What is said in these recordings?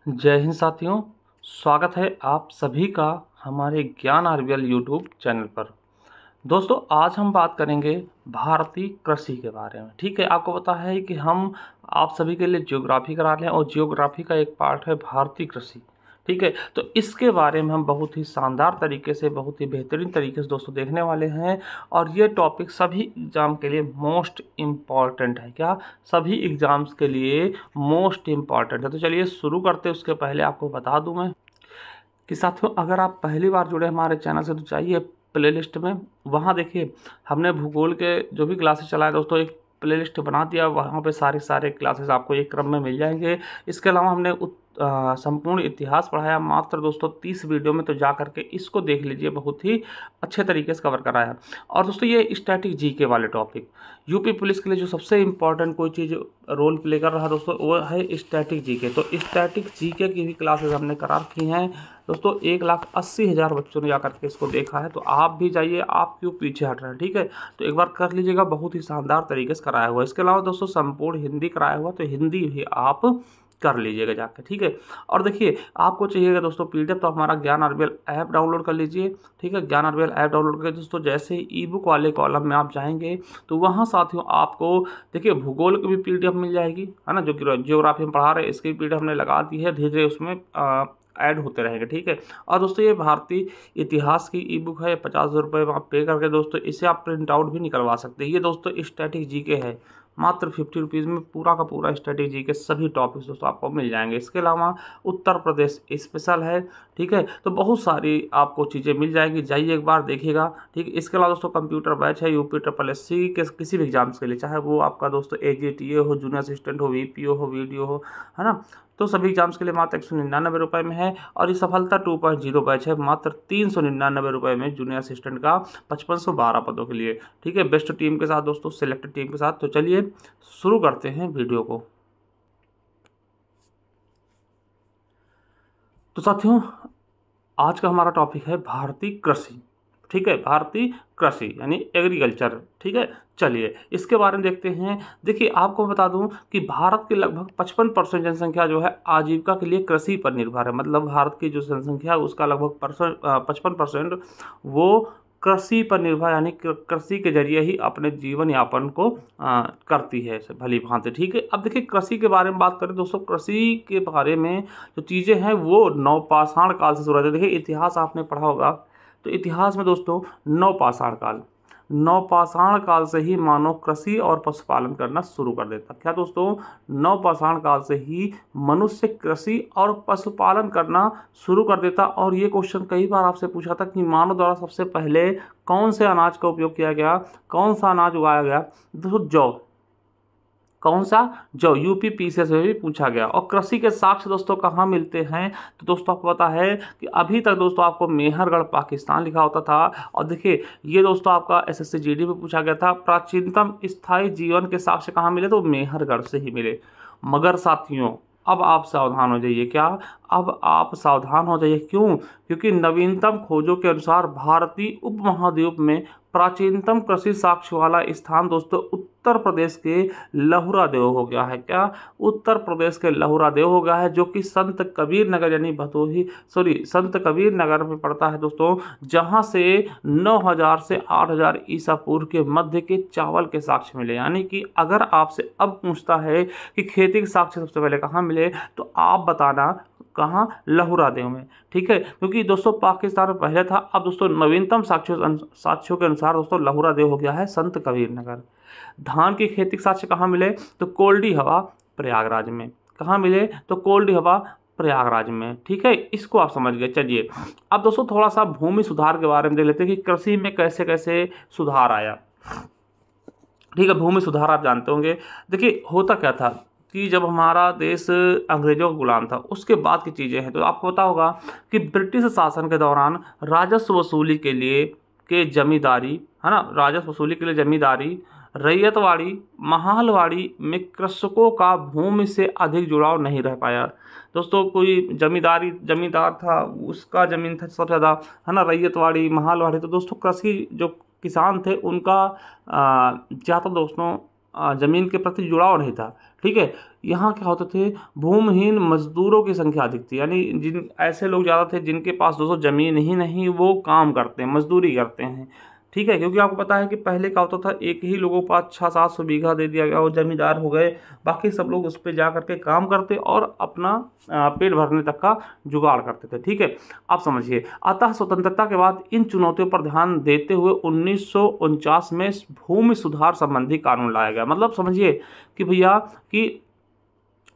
जय हिंद साथियों। स्वागत है आप सभी का हमारे ज्ञान आरबीएल यूट्यूब चैनल पर। दोस्तों, आज हम बात करेंगे भारतीय कृषि के बारे में। ठीक है, आपको पता है कि हम आप सभी के लिए ज्योग्राफी करा रहे हैं और ज्योग्राफी का एक पार्ट है भारतीय कृषि। ठीक है, तो इसके बारे में हम बहुत ही शानदार तरीके से, बहुत ही बेहतरीन तरीके से दोस्तों देखने वाले हैं। और ये टॉपिक सभी एग्ज़ाम के लिए मोस्ट इम्पॉर्टेंट है। क्या? सभी एग्ज़ाम्स के लिए मोस्ट इम्पॉर्टेंट है। तो चलिए शुरू करते हैं। उसके पहले आपको बता दूं मैं कि साथियों, अगर आप पहली बार जुड़े हमारे चैनल से तो चाहिए प्लेलिस्ट में, वहाँ देखिए हमने भूगोल के जो भी क्लासेस चलाए दोस्तों, एक प्लेलिस्ट बना दिया। वहाँ पे सारे क्लासेस आपको एक क्रम में मिल जाएंगे। इसके अलावा हमने संपूर्ण इतिहास पढ़ाया मात्र दोस्तों 30 वीडियो में, तो जा करके इसको देख लीजिए, बहुत ही अच्छे तरीके से कवर कराया। और दोस्तों ये स्टैटिक जीके वाले टॉपिक, यूपी पुलिस के लिए जो सबसे इम्पॉर्टेंट कोई चीज़ रोल प्ले कर रहा है दोस्तों, वो है स्टैटिक जीके। तो स्टैटिक जीके की भी क्लासेस हमने करा रखी हैं दोस्तों। 1,80,000 बच्चों ने जाकर के इसको देखा है, तो आप भी जाइए, आप क्यों पीछे हट रहे हैं। ठीक है, तो एक बार कर लीजिएगा, बहुत ही शानदार तरीके से कराया हुआ है। इसके अलावा दोस्तों संपूर्ण हिंदी कराया हुआ, तो हिंदी भी आप कर लीजिएगा जाकर। ठीक है, और देखिए आपको चाहिएगा दोस्तों पीडीएफ, तो हमारा ज्ञान आरबीएल ऐप डाउनलोड कर लीजिए। ठीक है, ज्ञान आरबीएल ऐप डाउनलोड करके दोस्तों जैसे ही ई बुक वाले कॉलम में आप जाएंगे, तो वहाँ साथियों आपको देखिए भूगोल की भी पीडीएफ मिल जाएगी, है ना। जो ज्योग्राफी में पढ़ा रहे हैं इसकी पीडीएफ हमने लगा दी है, धीरे धीरे उसमें ऐड होते रहेंगे। ठीक है, और दोस्तों ये भारतीय इतिहास की ई बुक है, 50 रुपये में आप पे करके दोस्तों इसे आप प्रिंट आउट भी निकलवा सकते हैं। ये दोस्तों स्टैटिक जीके है, मात्र 50 रुपीज़ में पूरा का पूरा स्टैटिक जीके सभी टॉपिक्स दोस्तों आपको मिल जाएंगे। इसके अलावा उत्तर प्रदेश स्पेशल है। ठीक है, तो बहुत सारी आपको चीज़ें मिल जाएंगी, जाइए एक बार देखिएगा। ठीक है, इसके अलावा दोस्तों कंप्यूटर बैच है UPSSC के किसी भी एग्जाम्स के लिए, चाहे वो आपका दोस्तों AGTA हो, जूनियर असिस्टेंट हो, VPO हो, वीडियो हो, है ना। तो सभी एग्जाम्स के लिए मात्र 199 रुपये में है। और ये सफलता 2.0 बैच है, मात्र 399 रुपये में जूनियर असिस्टेंट का 5512 पदों के लिए। ठीक है, बेस्ट टीम के साथ दोस्तों, सिलेक्टेड टीम के साथ। तो चलिए शुरू करते हैं वीडियो को। तो साथियों आज का हमारा टॉपिक है भारतीय कृषि। ठीक है, भारतीय कृषि यानी एग्रीकल्चर। ठीक है, चलिए इसके बारे में देखते हैं। देखिए आपको बता दूं कि भारत की लगभग 55% जनसंख्या जो है आजीविका के लिए कृषि पर निर्भर है। मतलब भारत की जो जनसंख्या है उसका लगभग 55% वो कृषि पर निर्भर, यानी कृषि के जरिए ही अपने जीवन यापन को करती है भली भांति। ठीक है, अब देखिए कृषि के बारे में बात करें दोस्तों, कृषि के बारे में जो चीज़ें हैं वो नवपाषाण काल से शुरू होती है। देखिए इतिहास आपने पढ़ा होगा, तो इतिहास में दोस्तों नवपाषाण काल से ही मानव कृषि और पशुपालन करना शुरू कर देता। क्या दोस्तों? नवपाषाण काल से ही मनुष्य कृषि और पशुपालन करना शुरू कर देता। और ये क्वेश्चन कई बार आपसे पूछा था कि मानव द्वारा सबसे पहले कौन से अनाज का उपयोग किया गया, कौन सा अनाज उगाया गया? दोस्तों जौ। कौन सा? जौ। UPSSC में भी पूछा गया। और कृषि के साक्ष्य दोस्तों कहाँ मिलते हैं? तो दोस्तों आपको पता है कि अभी तक दोस्तों आपको मेहरगढ़ पाकिस्तान लिखा होता था। और देखिए ये दोस्तों आपका SSC GD में पूछा गया था, प्राचीनतम स्थायी जीवन के साक्ष्य कहाँ मिले? तो मेहरगढ़ से ही मिले। मगर साथियों अब आप सावधान हो जाइए। क्या? अब आप सावधान हो जाइए। क्यों? क्योंकि नवीनतम खोजों के अनुसार भारतीय उपमहाद्वीप में प्राचीनतम कृषि साक्ष्य वाला स्थान दोस्तों उत्तर प्रदेश के लहुरा देव हो गया है। क्या? उत्तर प्रदेश के लहुरा देव हो गया है, जो कि संत कबीर नगर यानी संत कबीर नगर में पड़ता है दोस्तों, जहां से 9000 से 8000 ईसा पूर्व के मध्य के चावल के साक्ष्य मिले। यानी कि अगर आपसे अब पूछता है कि खेती के साक्ष्य सबसे पहले कहाँ मिले, तो आप बताना कहाँ? लहुरा देव में। ठीक है, क्योंकि दोस्तों पाकिस्तान में पहले था। अब दोस्तों नवीनतम साक्ष्यों के अनुसार दोस्तों लहुरा देव हो गया है संत कबीर नगर। धान की खेती के साक्ष्य कहाँ मिले? तो कोल्डी हवा प्रयागराज में। कहाँ मिले? तो कोल्डी हवा प्रयागराज में। ठीक है, इसको आप समझ गए। चलिए अब दोस्तों थोड़ा सा भूमि सुधार के बारे में देख लेते हैं कि कृषि में कैसे कैसे सुधार आया। ठीक है, भूमि सुधार आप जानते होंगे। देखिए होता क्या था कि जब हमारा देश अंग्रेजों का गुलाम था, उसके बाद की चीज़ें हैं। तो आपको पता होगा कि ब्रिटिश शासन के दौरान राजस्व वसूली के लिए जमींदारी, है ना, राजस्व वसूली के लिए जमींदारी, रैयतवाड़ी, महालवाड़ी में कृषकों का भूमि से अधिक जुड़ाव नहीं रह पाया। दोस्तों कोई जमींदार था, उसका ज़मीन था सबसे ज़्यादा, है ना, रैयतवाड़ी, महालवाड़ी। तो दोस्तों कृषि जो किसान थे उनका ज़्यादा दोस्तों ज़मीन के प्रति जुड़ाव नहीं था। ठीक है। यहाँ क्या होते थे, भूमिहीन मजदूरों की संख्या अधिक थी, यानी जिन ऐसे लोग ज़्यादा थे जिनके पास दोस्तों ज़मीन ही नहीं, वो काम करते हैं, मजदूरी करते हैं, ठीक है। क्योंकि आपको पता है कि पहले क्या होता था, एक ही लोगों के पास 600-700 बीघा दे दिया गया, वो जमींदार हो गए, बाकी सब लोग उस पर जा करके काम करते और अपना पेट भरने तक का जुगाड़ करते थे, ठीक है। आप समझिए, अतः स्वतंत्रता के बाद इन चुनौतियों पर ध्यान देते हुए 1949 में भूमि सुधार संबंधी कानून लाया गया। मतलब समझिए कि भैया कि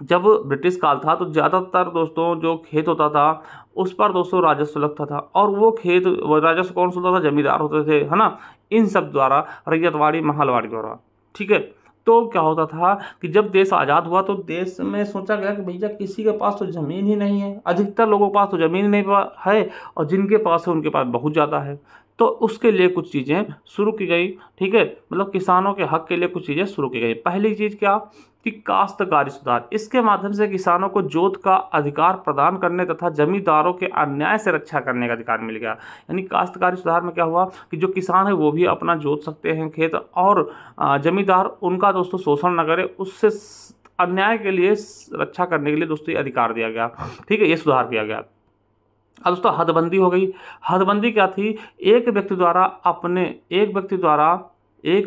जब ब्रिटिश काल था तो ज़्यादातर दोस्तों जो खेत होता था उस पर दोस्तों राजस्व लगता था, और वो खेत राजस्व कौन सा होता था, जमींदार होते थे, है ना, इन सब द्वारा, रैयतवाड़ी महलवाड़ी द्वारा, ठीक है। तो क्या होता था कि जब देश आज़ाद हुआ तो देश में सोचा गया कि भैया किसी के पास तो ज़मीन ही नहीं है, अधिकतर लोगों के पास तो ज़मीन नहीं है, और जिनके पास है उनके पास बहुत ज़्यादा है। तो उसके लिए कुछ चीज़ें शुरू की गई, ठीक है, मतलब किसानों के हक के लिए कुछ चीज़ें शुरू की गई। पहली चीज़ क्या कि काश्तकारी सुधार, इसके माध्यम से किसानों को जोत का अधिकार प्रदान करने तथा जमींदारों के अन्याय से रक्षा करने का अधिकार मिल गया। यानी काश्तकारी सुधार में क्या हुआ कि जो किसान है वो भी अपना जोत सकते हैं खेत, और जमींदार उनका दोस्तों शोषण न करे, उससे अन्याय के लिए रक्षा करने के लिए दोस्तों ये अधिकार दिया गया, ठीक है, ये सुधार किया गया। अब दोस्तों हदबंदी हो गई। हदबंदी क्या थी, एक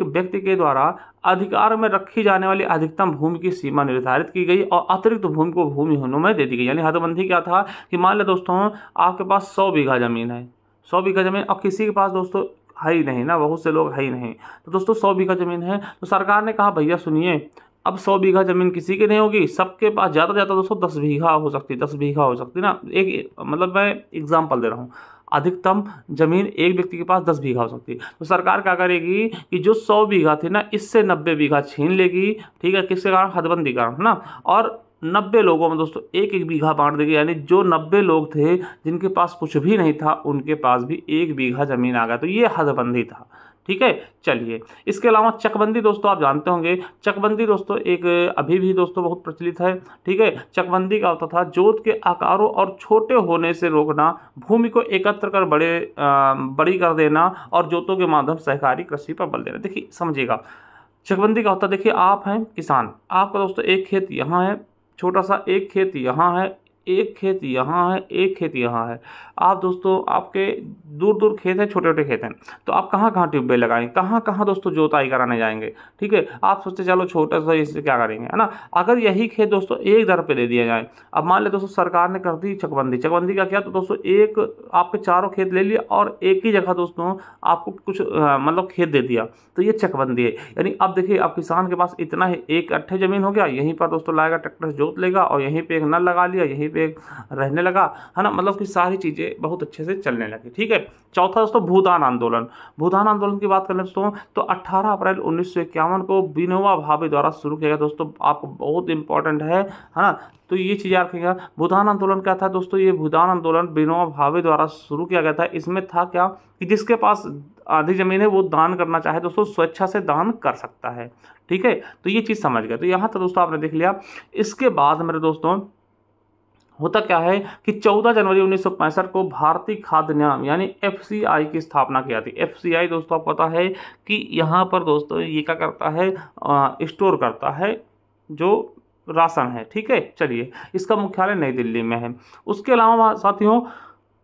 व्यक्ति के द्वारा अधिकार में रखी जाने वाली अधिकतम भूमि की सीमा निर्धारित की गई और अतिरिक्त भूमि को भूमिहीनों में दे दी गई। यानी हदबंदी क्या था कि मान लो दोस्तों आपके पास 100 बीघा ज़मीन है, 100 बीघा ज़मीन, और किसी के पास दोस्तों है ही नहीं ना, बहुत से लोग है ही नहीं, तो दोस्तों 100 बीघा ज़मीन है, तो सरकार ने कहा भैया सुनिए, अब 100 बीघा ज़मीन किसी की नहीं होगी, सबके पास ज़्यादा से ज़्यादा दोस्तों 10 बीघा हो सकती है, 10 बीघा हो सकती है ना, एक मतलब मैं एग्जाम्पल दे रहा हूँ, अधिकतम जमीन एक व्यक्ति के पास 10 बीघा हो सकती है। तो सरकार क्या करेगी कि जो 100 बीघा थी ना, इससे 90 बीघा छीन लेगी, ठीक है, किसके कारण, हदबंदी कारण, है ना, और 90 लोगों में दोस्तों एक एक बीघा बांट देगी। यानी जो 90 लोग थे जिनके पास कुछ भी नहीं था उनके पास भी 1 बीघा जमीन आ गया, तो ये हदबंदी था, ठीक है। चलिए, इसके अलावा चकबंदी दोस्तों आप जानते होंगे, चकबंदी दोस्तों एक अभी भी दोस्तों बहुत प्रचलित है, ठीक है। चकबंदी का होता था जोत के आकारों और छोटे होने से रोकना, भूमि को एकत्र कर बड़ी कर देना, और जोतों के माध्यम सहकारी कृषि पर बल देना। देखिए समझिएगा, चकबंदी का होता है, देखिए आप हैं किसान, आपका दोस्तों एक खेत यहाँ है, छोटा सा एक खेत यहाँ है, एक खेत यहाँ है, एक खेत यहाँ है, आप दोस्तों आपके दूर दूर खेत हैं, छोटे छोटे खेत हैं, तो आप कहाँ कहाँ ट्यूबवेल लगाएंगे, कहाँ कहाँ दोस्तों जोताई कराने जाएंगे, ठीक है। आप सोचते चलो छोटा सा इससे क्या करेंगे, है ना। अगर यही खेत दोस्तों एक दर पे दे दिया जाए, अब मान ले दोस्तों सरकार ने कर दी चकबंदी, चकबंदी का क्या, तो दोस्तों एक आपके चारों खेत ले लिए और एक ही जगह दोस्तों आपको कुछ मतलब खेत दे दिया, तो ये चकबंदी है। यानी अब देखिए, अब किसान के पास इतना है, एक कट्ठे जमीन हो गया, यहीं पर दोस्तों लाएगा ट्रैक्टर से जोत लेगा, और यहीं पे एक नल लगा लिया, यहीं पे एक रहने लगा, है ना, मतलब कि सारी चीज़ें बहुत अच्छे से चलने लगी, ठीक है। चौथा दोस्तों भूदान आंदोलन। भूदान आंदोलन की बात करें दोस्तों तो 18 अप्रैल 1951 को विनोबा भावे द्वारा शुरू किया गया। दोस्तों आपको बहुत इंपॉर्टेंट है ना, तो ये चीज़ याद रखिएगा। भूदान आंदोलन क्या था दोस्तों, ये भूदान आंदोलन विनोबा भावे द्वारा शुरू किया गया था। इसमें था क्या कि जिसके पास आधी जमीन है वो दान करना चाहे दोस्तों स्वेच्छा से दान कर सकता है, ठीक है। तो ये चीज़ समझ गए, तो यहाँ तक दोस्तों आपने देख लिया। इसके बाद मेरे दोस्तों होता क्या है कि 14 जनवरी 1965 को भारतीय खाद्य निगम यानी एफसीआई की स्थापना की जाती है। एफसीआई दोस्तों आपको पता है कि यहाँ पर दोस्तों ये क्या करता है, स्टोर करता है जो राशन है, ठीक है। चलिए, इसका मुख्यालय नई दिल्ली में है। उसके अलावा साथियों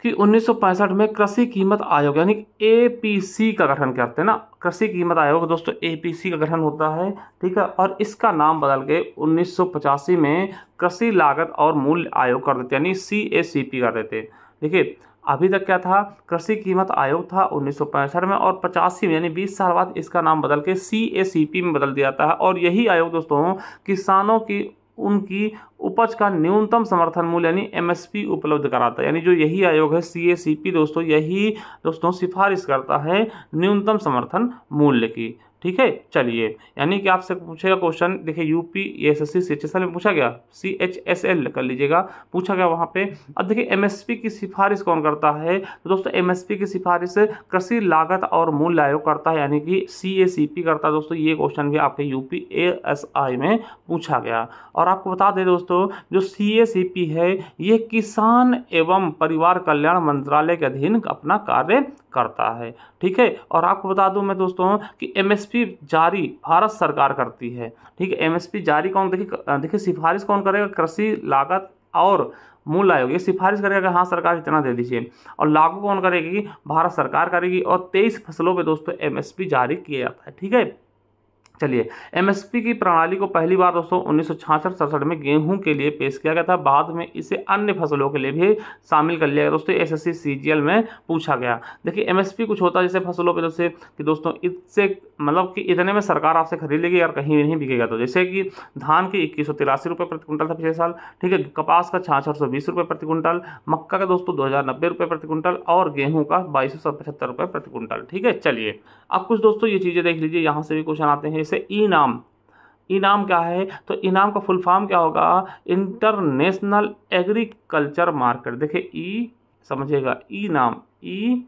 कि 1965 में कृषि कीमत आयोग यानी एपीसी का गठन करते हैं ना, कृषि कीमत आयोग दोस्तों एपीसी का गठन होता है, ठीक है। और इसका नाम बदल के 1985 में कृषि लागत और मूल्य आयोग कर देते, यानी CACP कर देते। देखिए अभी तक क्या था, कृषि कीमत आयोग था 1965 में, और 85 में यानी 20 साल बाद इसका नाम बदल के CACP में बदल दिया जाता है। और यही आयोग दोस्तों किसानों की उनकी उपज का न्यूनतम समर्थन मूल्य यानी MSP उपलब्ध कराता है। यानी जो यही आयोग है CACP दोस्तों, यही दोस्तों सिफारिश करता है न्यूनतम समर्थन मूल्य की, ठीक है। चलिए, यानी कि आपसे पूछेगा क्वेश्चन, देखिए यूपी SSC CHSL में पूछा गया, CHSL कर लीजिएगा, पूछा गया वहाँ पे। अब देखिए MSP की सिफारिश कौन करता है, तो दोस्तों MSP की सिफारिश कृषि लागत और मूल्य आयोग करता है, यानी कि CACP करता है दोस्तों। ये क्वेश्चन भी आपके यूपी ASI में पूछा गया। और आपको बता दें दोस्तों, जो CACP है ये किसान एवं परिवार कल्याण मंत्रालय के अधीन अपना कार्य करता है। ठीक है, और आपको बता दूं मैं दोस्तों कि एमएसपी जारी भारत सरकार करती है। ठीक है, एमएसपी जारी कौन, देखिए सिफारिश कौन करेगा, कृषि लागत और मूल्य आयोग ये सिफारिश करेगा कि हाँ सरकार इतना दे दीजिए, और लागू कौन करेगी, भारत सरकार करेगी, और 23 फसलों पे दोस्तों एमएसपी जारी किया जाता है। ठीक है, चलिए, एमएसपी की प्रणाली को पहली बार दोस्तों 1966-67 में गेहूं के लिए पेश किया गया था। बाद में इसे अन्य फसलों के लिए भी शामिल कर लिया गया दोस्तों। एसएससी सीजीएल में पूछा गया। देखिए एमएसपी कुछ होता है जैसे फसलों पे, जैसे कि दोस्तों इससे मतलब कि इतने में सरकार आपसे खरीद लेगी और कहीं भी नहीं बिकेगा। तो जैसे कि धान के 2183 रुपये प्रति कुंटल था पिछले साल। ठीक है, कपास का 6620 रुपये प्रति कुंटल, मक्का का दोस्तों 2090 रुपये प्रति कुंटल, और गेहूँ का 2275 रुपये प्रति कुंटल। ठीक है, चलिए अब कुछ दोस्तों ये चीज़ें देख लीजिए, यहाँ से भी क्वेश्चन आते हैं। जैसे इनाम, इनाम क्या है, तो इनाम का फुल फॉर्म क्या होगा, इंटरनेशनल एग्रीकल्चर मार्केट। देखिए ई समझिएगा, ई नाम, ई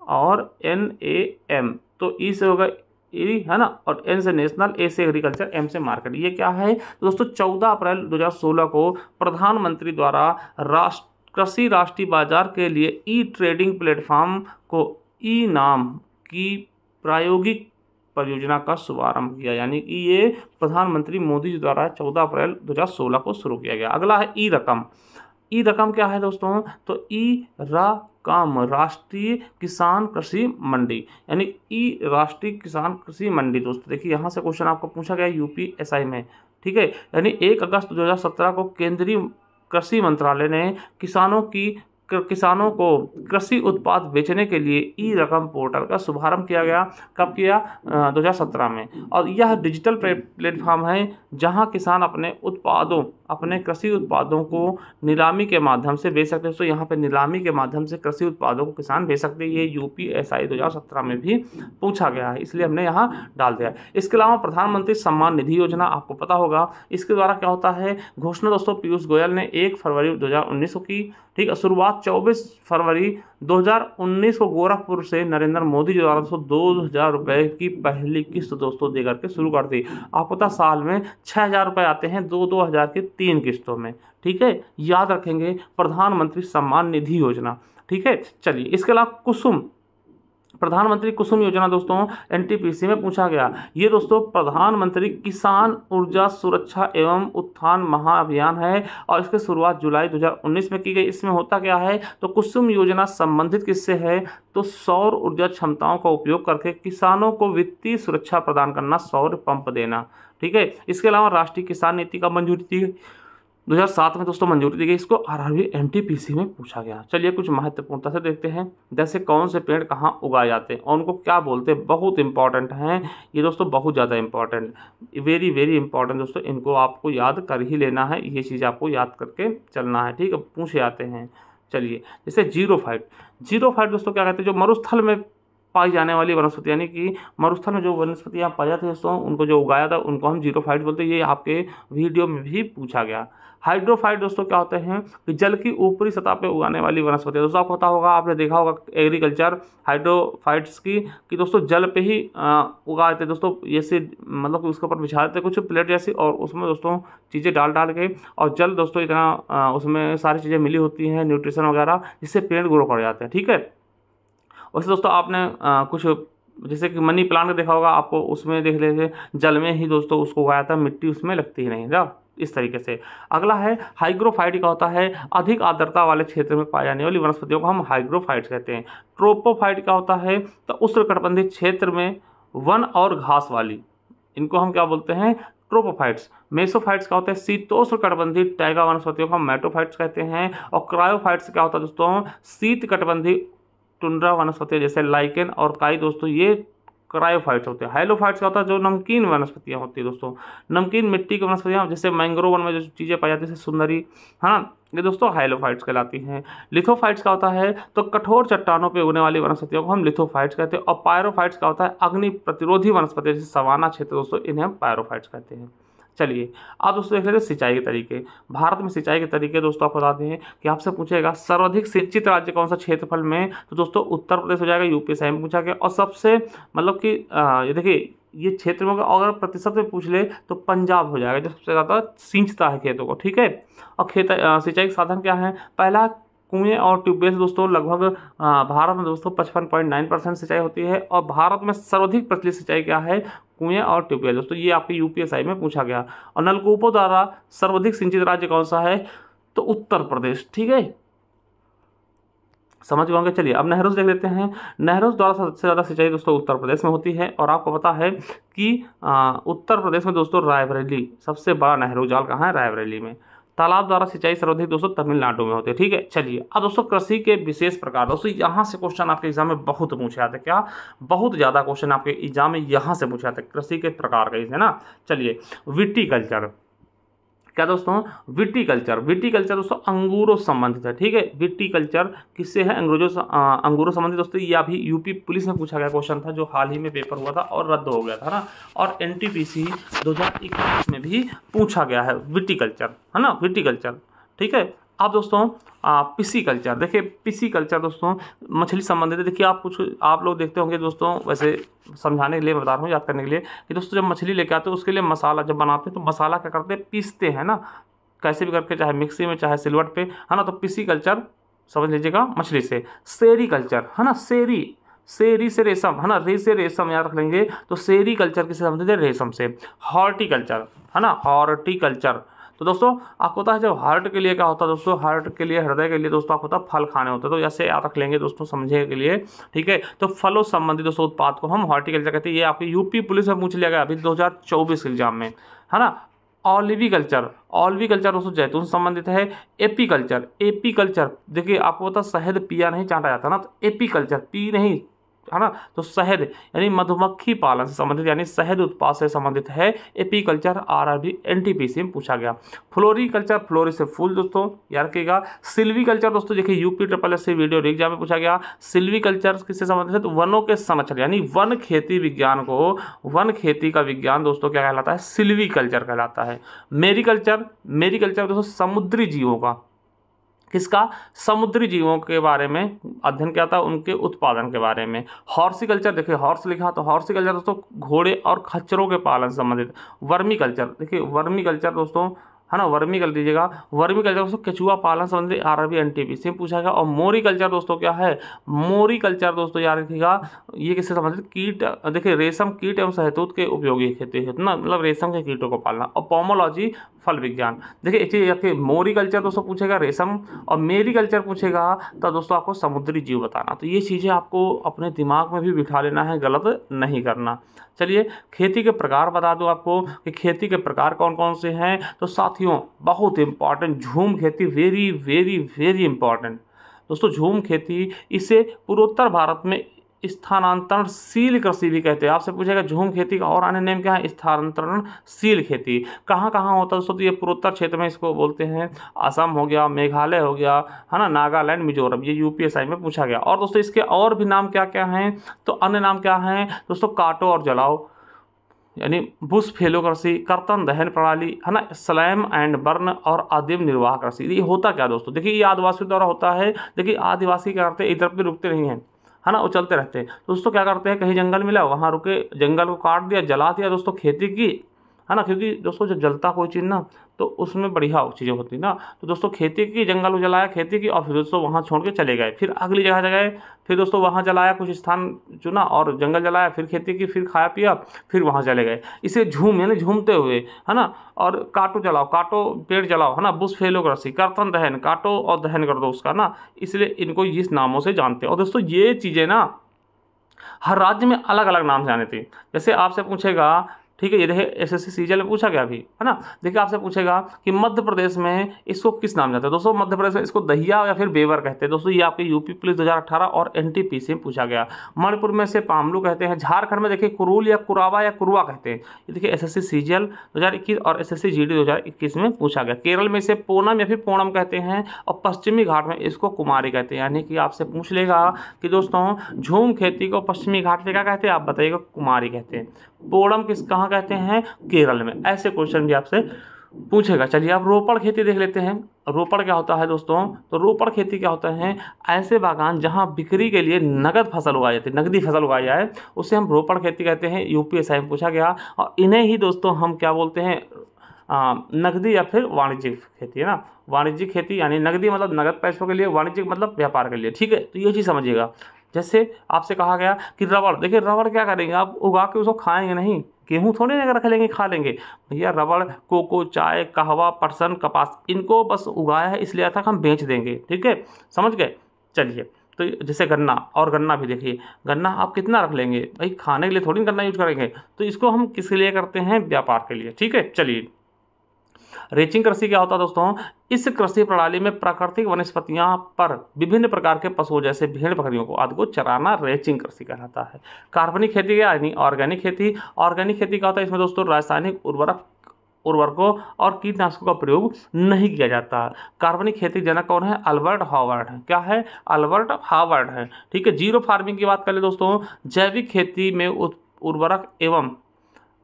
और NAM, तो ई से होगा ई है ना, और एन से नेशनल, ए से एग्रीकल्चर, एम से मार्केट। ये क्या है दोस्तों, 14 अप्रैल 2016 को प्रधानमंत्री द्वारा कृषि राष्ट्रीय बाजार के लिए ई ट्रेडिंग प्लेटफॉर्म को ई नाम की प्रायोगिक परियोजना का शुभारंभ किया। यानी कि ये प्रधानमंत्री मोदी जी द्वारा 14 अप्रैल 2016 को शुरू किया गया। अगला है ई रकम। ई रकम क्या है दोस्तों, तो ई रकम राष्ट्रीय किसान कृषि मंडी, यानी ई राष्ट्रीय किसान कृषि मंडी। दोस्तों देखिए यहाँ से क्वेश्चन आपको पूछा गया यूपीएसआई में। ठीक है, यानी 1 अगस्त 2017 को केंद्रीय कृषि मंत्रालय ने किसानों को कृषि उत्पाद बेचने के लिए ई रकम पोर्टल का शुभारंभ किया गया। कब किया, 2017 में। और यह डिजिटल प्लेटफॉर्म है जहां किसान अपने कृषि उत्पादों को नीलामी के माध्यम से बेच सकते हैं। तो यहाँ पे नीलामी के माध्यम से कृषि उत्पादों को किसान बेच सकते हैं। ये यूपीएसआई 2017 में भी पूछा गया है, इसलिए हमने यहाँ डाल दिया। इसके अलावा प्रधानमंत्री सम्मान निधि योजना आपको पता होगा, इसके द्वारा क्या होता है, घोषणा दोस्तों पीयूष गोयल ने 1 फरवरी 2019 को की। ठीक है, शुरुआत 24 फरवरी 2019 को गोरखपुर से नरेंद्र मोदी जी द्वारा 2000 रुपये की पहली किस्त दोस्तों दे करके शुरू कर दी। आपको पता साल में 6000 रुपये आते हैं, 2000 की 3 किस्तों में। ठीक है, याद रखेंगे प्रधानमंत्री सम्मान निधि योजना। ठीक है, चलिए इसके अलावा कुसुम, प्रधानमंत्री कुसुम योजना दोस्तों एनटीपीसी में पूछा गया। ये दोस्तों प्रधानमंत्री किसान ऊर्जा सुरक्षा एवं उत्थान महाअभियान है, और इसकी शुरुआत जुलाई 2019 में की गई। इसमें होता क्या है, तो कुसुम योजना संबंधित किससे है, तो सौर ऊर्जा क्षमताओं का उपयोग करके किसानों को वित्तीय सुरक्षा प्रदान करना, सौर पंप देना। ठीक है, इसके अलावा राष्ट्रीय किसान नीति का मंजूरी दी 2007 में दोस्तों मंजूरी दी गई। इसको आरआरबी एनटीपीसी में पूछा गया। चलिए कुछ महत्वपूर्णता से देखते हैं, जैसे कौन से पेड़ कहाँ उगाए जाते हैं और उनको क्या बोलते हैं, बहुत इंपॉर्टेंट हैं ये दोस्तों, बहुत ज़्यादा इंपॉर्टेंट, वेरी वेरी इंपॉर्टेंट दोस्तों। इनको आपको याद कर ही लेना है, ये चीज़ आपको याद करके चलना है। ठीक है, पूछे जाते हैं। चलिए जैसे जीरोफाइट, जीरोफाइट दोस्तों क्या कहते हैं, जो मरुस्थल में पाई जाने वाली वनस्पति, यानी कि मरुस्थल में जो वनस्पतियाँ पाई जाती है दोस्तों, उनको जो उगाया था उनको हम जीरोफाइट बोलते हैं। ये आपके वीडियो में भी पूछा गया। हाइड्रोफाइट दोस्तों क्या होते हैं, कि जल की ऊपरी सतह पे उगाने वाली वनस्पति। दोस्तों आपको पता होगा, आपने देखा होगा एग्रीकल्चर हाइड्रोफाइट्स की, कि दोस्तों जल पे ही उगाते दोस्तों, जैसे मतलब कि उसके ऊपर बिछा देते कुछ प्लेट जैसी, और उसमें दोस्तों चीज़ें डाल के, और जल दोस्तों इतना उसमें सारी चीज़ें मिली होती हैं, न्यूट्रिशन वगैरह, जिससे पेड़ ग्रो कर जाते हैं। ठीक है, वैसे दोस्तों आपने कुछ जैसे कि मनी प्लांट देखा होगा, आपको उसमें देख लेते जल में ही दोस्तों उसको उगाया था, मिट्टी उसमें लगती ही नहीं ना, इस तरीके से। अगला है हाइग्रोफाइट का होता है, अधिक आर्द्रता वाले क्षेत्र में पाई जाने वाली वनस्पतियों को हम हाइग्रोफाइट्स कहते हैं। ट्रोपोफाइट का होता है, तो उष्णकटिबंधीय क्षेत्र में वन और घास वाली, इनको हम क्या बोलते हैं, ट्रोपोफाइट्स। मेसोफाइट्स का होता है, शीतोष्णकटिबंधीय टैगा वनस्पतियों को हम मेट्रोफाइट्स कहते हैं। और क्रायोफाइट्स क्या होता है दोस्तों, शीतकटिबंधीय टुंड्रा वनस्पतियाँ जैसे लाइकेन और काई दोस्तों, ये क्रायोफाइट्स होते हैं। हाइलोफाइट्स का होता है जो नमकीन वनस्पतियाँ होती है दोस्तों, नमकीन मिट्टी की वनस्पतियाँ, जैसे मैंग्रोव वन में जो चीज़ें पाई जाती है जैसे सुंदरी, हाँ, ये दोस्तों हाइलोफाइट्स कहलाती हैं। लिथोफाइट्स का होता है, तो कठोर चट्टानों पे उगने वाली वनस्पतियों को हम लिथोफाइट्स कहते हैं। और पायरोफाइट्स का होता है, अग्नि प्रतिरोधी वनस्पति जैसे सवाना क्षेत्र दोस्तों, इन्हें हम पायरोफाइट्स कहते हैं। चलिए आप दोस्तों देख लेते हैं सिंचाई के तरीके। भारत में सिंचाई के तरीके दोस्तों आप बताते हैं कि आपसे पूछेगा सर्वाधिक सिंचित राज्य कौन सा क्षेत्रफल में, तो दोस्तों उत्तर प्रदेश हो जाएगा, यूपीएसआई में पूछा गया। और सबसे मतलब कि ये देखिए ये क्षेत्र में अगर प्रतिशत में पूछ ले तो पंजाब हो जाएगा, जो सबसे ज़्यादा सिंचता है खेतों को। ठीक है, और सिंचाई के साधन क्या है, पहला कुएं और ट्यूबवेल दोस्तों लगभग भारत में दोस्तों 55.9% सिंचाई होती है। और भारत में सर्वाधिक प्रचलित सिंचाई क्या है? कुएं और ट्यूबवेल दोस्तों, ये आपके यूपीएसआई में पूछा गया। और नलकूपों द्वारा सर्वाधिक सिंचित राज्य कौन सा है? तो उत्तर प्रदेश। ठीक है, समझ गए। चलिए अब नहरों से देख लेते हैं। नहरों द्वारा सबसे ज़्यादा सिंचाई दोस्तों उत्तर प्रदेश में होती है। और आपको पता है कि उत्तर प्रदेश में दोस्तों रायबरेली सबसे बड़ा नहरों जाल कहाँ है? रायबरेली में। तालाब द्वारा सिंचाई सर्वाधिक दोस्तों तमिलनाडु में होती है। ठीक है, चलिए अब दोस्तों कृषि के विशेष प्रकार दोस्तों, यहाँ से क्वेश्चन आपके एग्जाम में बहुत पूछे जाते हैं। क्या? बहुत ज़्यादा क्वेश्चन आपके एग्जाम में यहाँ से पूछे जाते हैं कृषि के प्रकार का, है ना। चलिए विटीकल्चर, क्या दोस्तों? विटीकल्चर। विटीकल्चर दोस्तों अंगूरों से संबंधित है। ठीक है, विटीकल्चर किससे है? अंगूरों संबंधित दोस्तों। ये अभी यूपी पुलिस में पूछा गया क्वेश्चन था, जो हाल ही में पेपर हुआ था और रद्द हो गया था ना। और एनटीपीसी 2021 में भी पूछा गया है विटीकल्चर, है ना, विटीकल्चर। ठीक है, अब दोस्तों पिसीकल्चर। देखिए पिसीकल्चर दोस्तों मछली संबंधित है। देखिए आप लोग देखते होंगे दोस्तों, वैसे समझाने के लिए बता रहा हूँ, याद करने के लिए, कि दोस्तों जब मछली लेके आते हैं उसके लिए मसाला जब बनाते हैं तो मसाला क्या करते हैं? पीसते हैं ना, कैसे भी करके, चाहे मिक्सी में चाहे सिलवट पे, है ना। तो पिसीकल्चर समझ लीजिएगा मछली से। सेरीकल्चर, है ना, सेरी से रेशम, है ना, रे से रेशम याद रख लेंगे। तो सेरीकल्चर किससे संबंधित है? रेशम से। हॉर्टिकल्चर, है ना, हॉर्टिकल्चर। तो दोस्तों आपको पता है जब हार्ट के लिए क्या होता है दोस्तों? हार्ट के लिए, हृदय के लिए दोस्तों आपको पता है फल खाने होते हैं। तो ऐसे याद रख लेंगे दोस्तों समझने के लिए। ठीक है, तो फलों संबंधित दोस्तों उत्पाद को हम हॉर्टिकल्चर कहते हैं। ये आपके यूपी पुलिस में पूछ लिया गया अभी 2024 के एग्जाम में, है ना। ऑलिविकल्चर, ऑलिविकल्चर दोस्तों जैतून संबंधित है। एपीकल्चर, एपीकल्चर देखिए आपको पता शहद पिया नहीं चाटा जाता ना, तो एपीकल्चर पी नहीं, है ना। तो शहद यानी मधुमक्खी पालन से संबंधित यानी शहद उत्पाद से संबंधित है एपीकल्चर। आरआरबी एनटीपीसी में पूछा गया। फ्लोरिकल्चर, फ्लोरी से फूल दोस्तों याद रखिएगा। सिल्वीकल्चर दोस्तों देखिए यूपी SSC वीडियो एग्जाम में पूछा गया। सिल्वीकल्चर किससे संबंधित है? तो वनों के संरक्षण यानी वन खेती विज्ञान को, वन खेती का विज्ञान दोस्तों क्या कहलाता है? सिल्वीकल्चर कहलाता है। मेरीकल्चर, मेरीकल्चर दोस्तों समुद्री जीवों का, किसका? समुद्री जीवों के बारे में अध्ययन किया था, उनके उत्पादन के बारे में। हॉर्सिकल्चर, देखिए हॉर्स लिखा तो हॉर्सिकल्चर दोस्तों घोड़े और खच्चरों के पालन से संबंधित। वर्मीकल्चर, देखिए वर्मीकल्चर दोस्तों, है ना, वर्मी कर दीजिएगा। वर्मीकल्चर दोस्तों केचुआ पालन संबंधित आरआरबी एनटीपीसी में पूछा गया। और मोरीकल्चर दोस्तों क्या है? मोरीकल्चर दोस्तों याद रखिएगा ये किससे संबंधित? कीट, देखिए रेशम कीट एवं शहतूत के उपयोगी खेती है ना, मतलब रेशम के कीटों को पालना। और पोमोलॉजी फल विज्ञान। देखिए एक चीज रखिए, मोरीकल्चर दोस्तों पूछेगा रेशम, और मेरीकल्चर पूछेगा तो दोस्तों आपको समुद्री जीव बताना। तो ये चीज़ें आपको अपने दिमाग में भी बिठा लेना है, गलत नहीं करना। चलिए खेती के प्रकार बता दूं आपको कि खेती के प्रकार कौन कौन से हैं। तो साथियों बहुत इंपॉर्टेंट झूम खेती, वेरी वेरी वेरी इंपॉर्टेंट दोस्तों। झूम खेती, इसे पूर्वोत्तर भारत में स्थानांतरणशील कृषि भी कहते हैं। आपसे पूछेगा झूम खेती का और अन्य नेम क्या है? स्थानांतरणशील खेती। कहाँ कहाँ होता है दोस्तों? तो ये पूर्वोत्तर क्षेत्र में इसको बोलते हैं। असम हो गया, मेघालय हो गया, है ना, नागालैंड, मिजोरम, ये यूपीएसआई में पूछा गया। और दोस्तों इसके और भी नाम क्या क्या हैं? तो अन्य नाम क्या हैं दोस्तों? काटो और जलाओ यानी बुश फेलो कृषि, कर्तन दहन प्रणाली, है ना, स्लैम एंड बर्न, और आदिम निर्वाह कृषि। ये होता क्या दोस्तों? देखिए ये आदिवासियों द्वारा होता है। देखिए आदिवासी क्या करते हैं? इधर पे रुकते नहीं हैं, है ना, वो चलते रहते हैं। दोस्तों क्या करते हैं? कहीं जंगल मिला वहाँ रुके, जंगल को काट दिया, जला दिया दोस्तों, खेती की, है ना। क्योंकि दोस्तों जब जलता कोई चीज़ ना तो उसमें बढ़िया चीज़ें होती ना। तो दोस्तों खेती की, जंगल को जलाया, खेती की, और फिर दोस्तों वहाँ छोड़ के चले गए। फिर अगली जगह गए, फिर दोस्तों वहाँ जलाया, कुछ स्थान चुना और जंगल जलाया, फिर खेती की, फिर खाया पिया, फिर वहाँ चले गए। इसे झूम यानी झूमते हुए, है ना। और काटो जलाओ, काटो पेड़ जलाओ, है ना, बुश फेलो कृषि, कर्तन दहन, काटो और दहन कर दो उसका ना, इसलिए इनको इस नामों से जानते हैं। और दोस्तों ये चीज़ें ना हर राज्य में अलग अलग नाम से आने थी। जैसे आपसे पूछेगा, ठीक है, ये देखिए SSC सीजीएल में पूछा गया अभी, है ना। देखिए आपसे पूछेगा कि मध्य प्रदेश में इसको किस नाम जाता है? दोस्तों मध्य प्रदेश में इसको दहिया या फिर बेवर कहते हैं दोस्तों। ये आपके यूपी पुलिस 2018 और एनटीपीसी में पूछा गया। मणिपुर में से पामलू कहते हैं। झारखंड में देखिए कुरुल या कुरावा या कुरुआ कहते हैं। ये देखिए SSC सीजीएल 2021 और SSC GD 2021 में पूछा गया। केरल में इसे पूनम या फिर पूनम कहते हैं। और पश्चिमी घाट में इसको कुमारी कहते हैं। यानी कि आपसे पूछ लेगा कि दोस्तों झूम खेती को पश्चिमी घाट में क्या कहते हैं? आप बताइएगा कुमारी कहते हैं। पोड़म किस कहाँ कहते हैं? केरल में। ऐसे क्वेश्चन भी आपसे पूछेगा। चलिए अब रोपड़ खेती देख लेते हैं। रोपड़ क्या होता है दोस्तों? तो रोपड़ खेती क्या होता है? ऐसे बागान जहां बिक्री के लिए नगद फसल उगाई जाती है, नगदी फसल उगाई जाए, उसे हम रोपड़ खेती कहते हैं। यूपीएसआई में पूछा गया। और इन्हें ही दोस्तों हम क्या बोलते हैं? नकदी या फिर वाणिज्यिक खेती है ना। वाणिज्यिक खेती यानी नकदी मतलब नगद पैसों के लिए, वाणिज्यिक मतलब व्यापार के लिए, ठीक है। तो ये चीज़ समझिएगा। जैसे आपसे कहा गया कि रबड़, देखिए रबड़ क्या करेंगे आप, उगा के उसको खाएंगे नहीं, गेहूं थोड़ी ना रख लेंगे खा लेंगे भैया। रबड़, कोको, चाय, कहवा, पटसन, कपास, इनको बस उगाया है इसलिए था हम बेच देंगे, ठीक है, समझ गए। चलिए, तो जैसे गन्ना, और गन्ना भी देखिए, गन्ना आप कितना रख लेंगे भाई, खाने के लिए थोड़ी गन्ना यूज करेंगे, तो इसको हम किस लिए करते हैं, व्यापार के लिए, ठीक है। चलिए, रेचिंग कृषि क्या होता है दोस्तों, इस कृषि प्रणाली में प्राकृतिक वनस्पतियां पर विभिन्न प्रकार के पशुओं जैसे भेड़ बकरियों को आदि को चराना रेचिंग कृषि कहलाता है। कार्बनिक खेती क्या यानी ऑर्गेनिक खेती। ऑर्गेनिक खेती क्या होता है, इसमें दोस्तों रासायनिक उर्वरकों और कीटनाशकों का प्रयोग नहीं किया जाता। कार्बनिक खेती जनक कौन है, अल्बर्ट हावर्ड है। क्या है, अल्बर्ट हावर्ड है, ठीक है। जीरो फार्मिंग की बात करें दोस्तों, जैविक खेती में उर्वरक एवं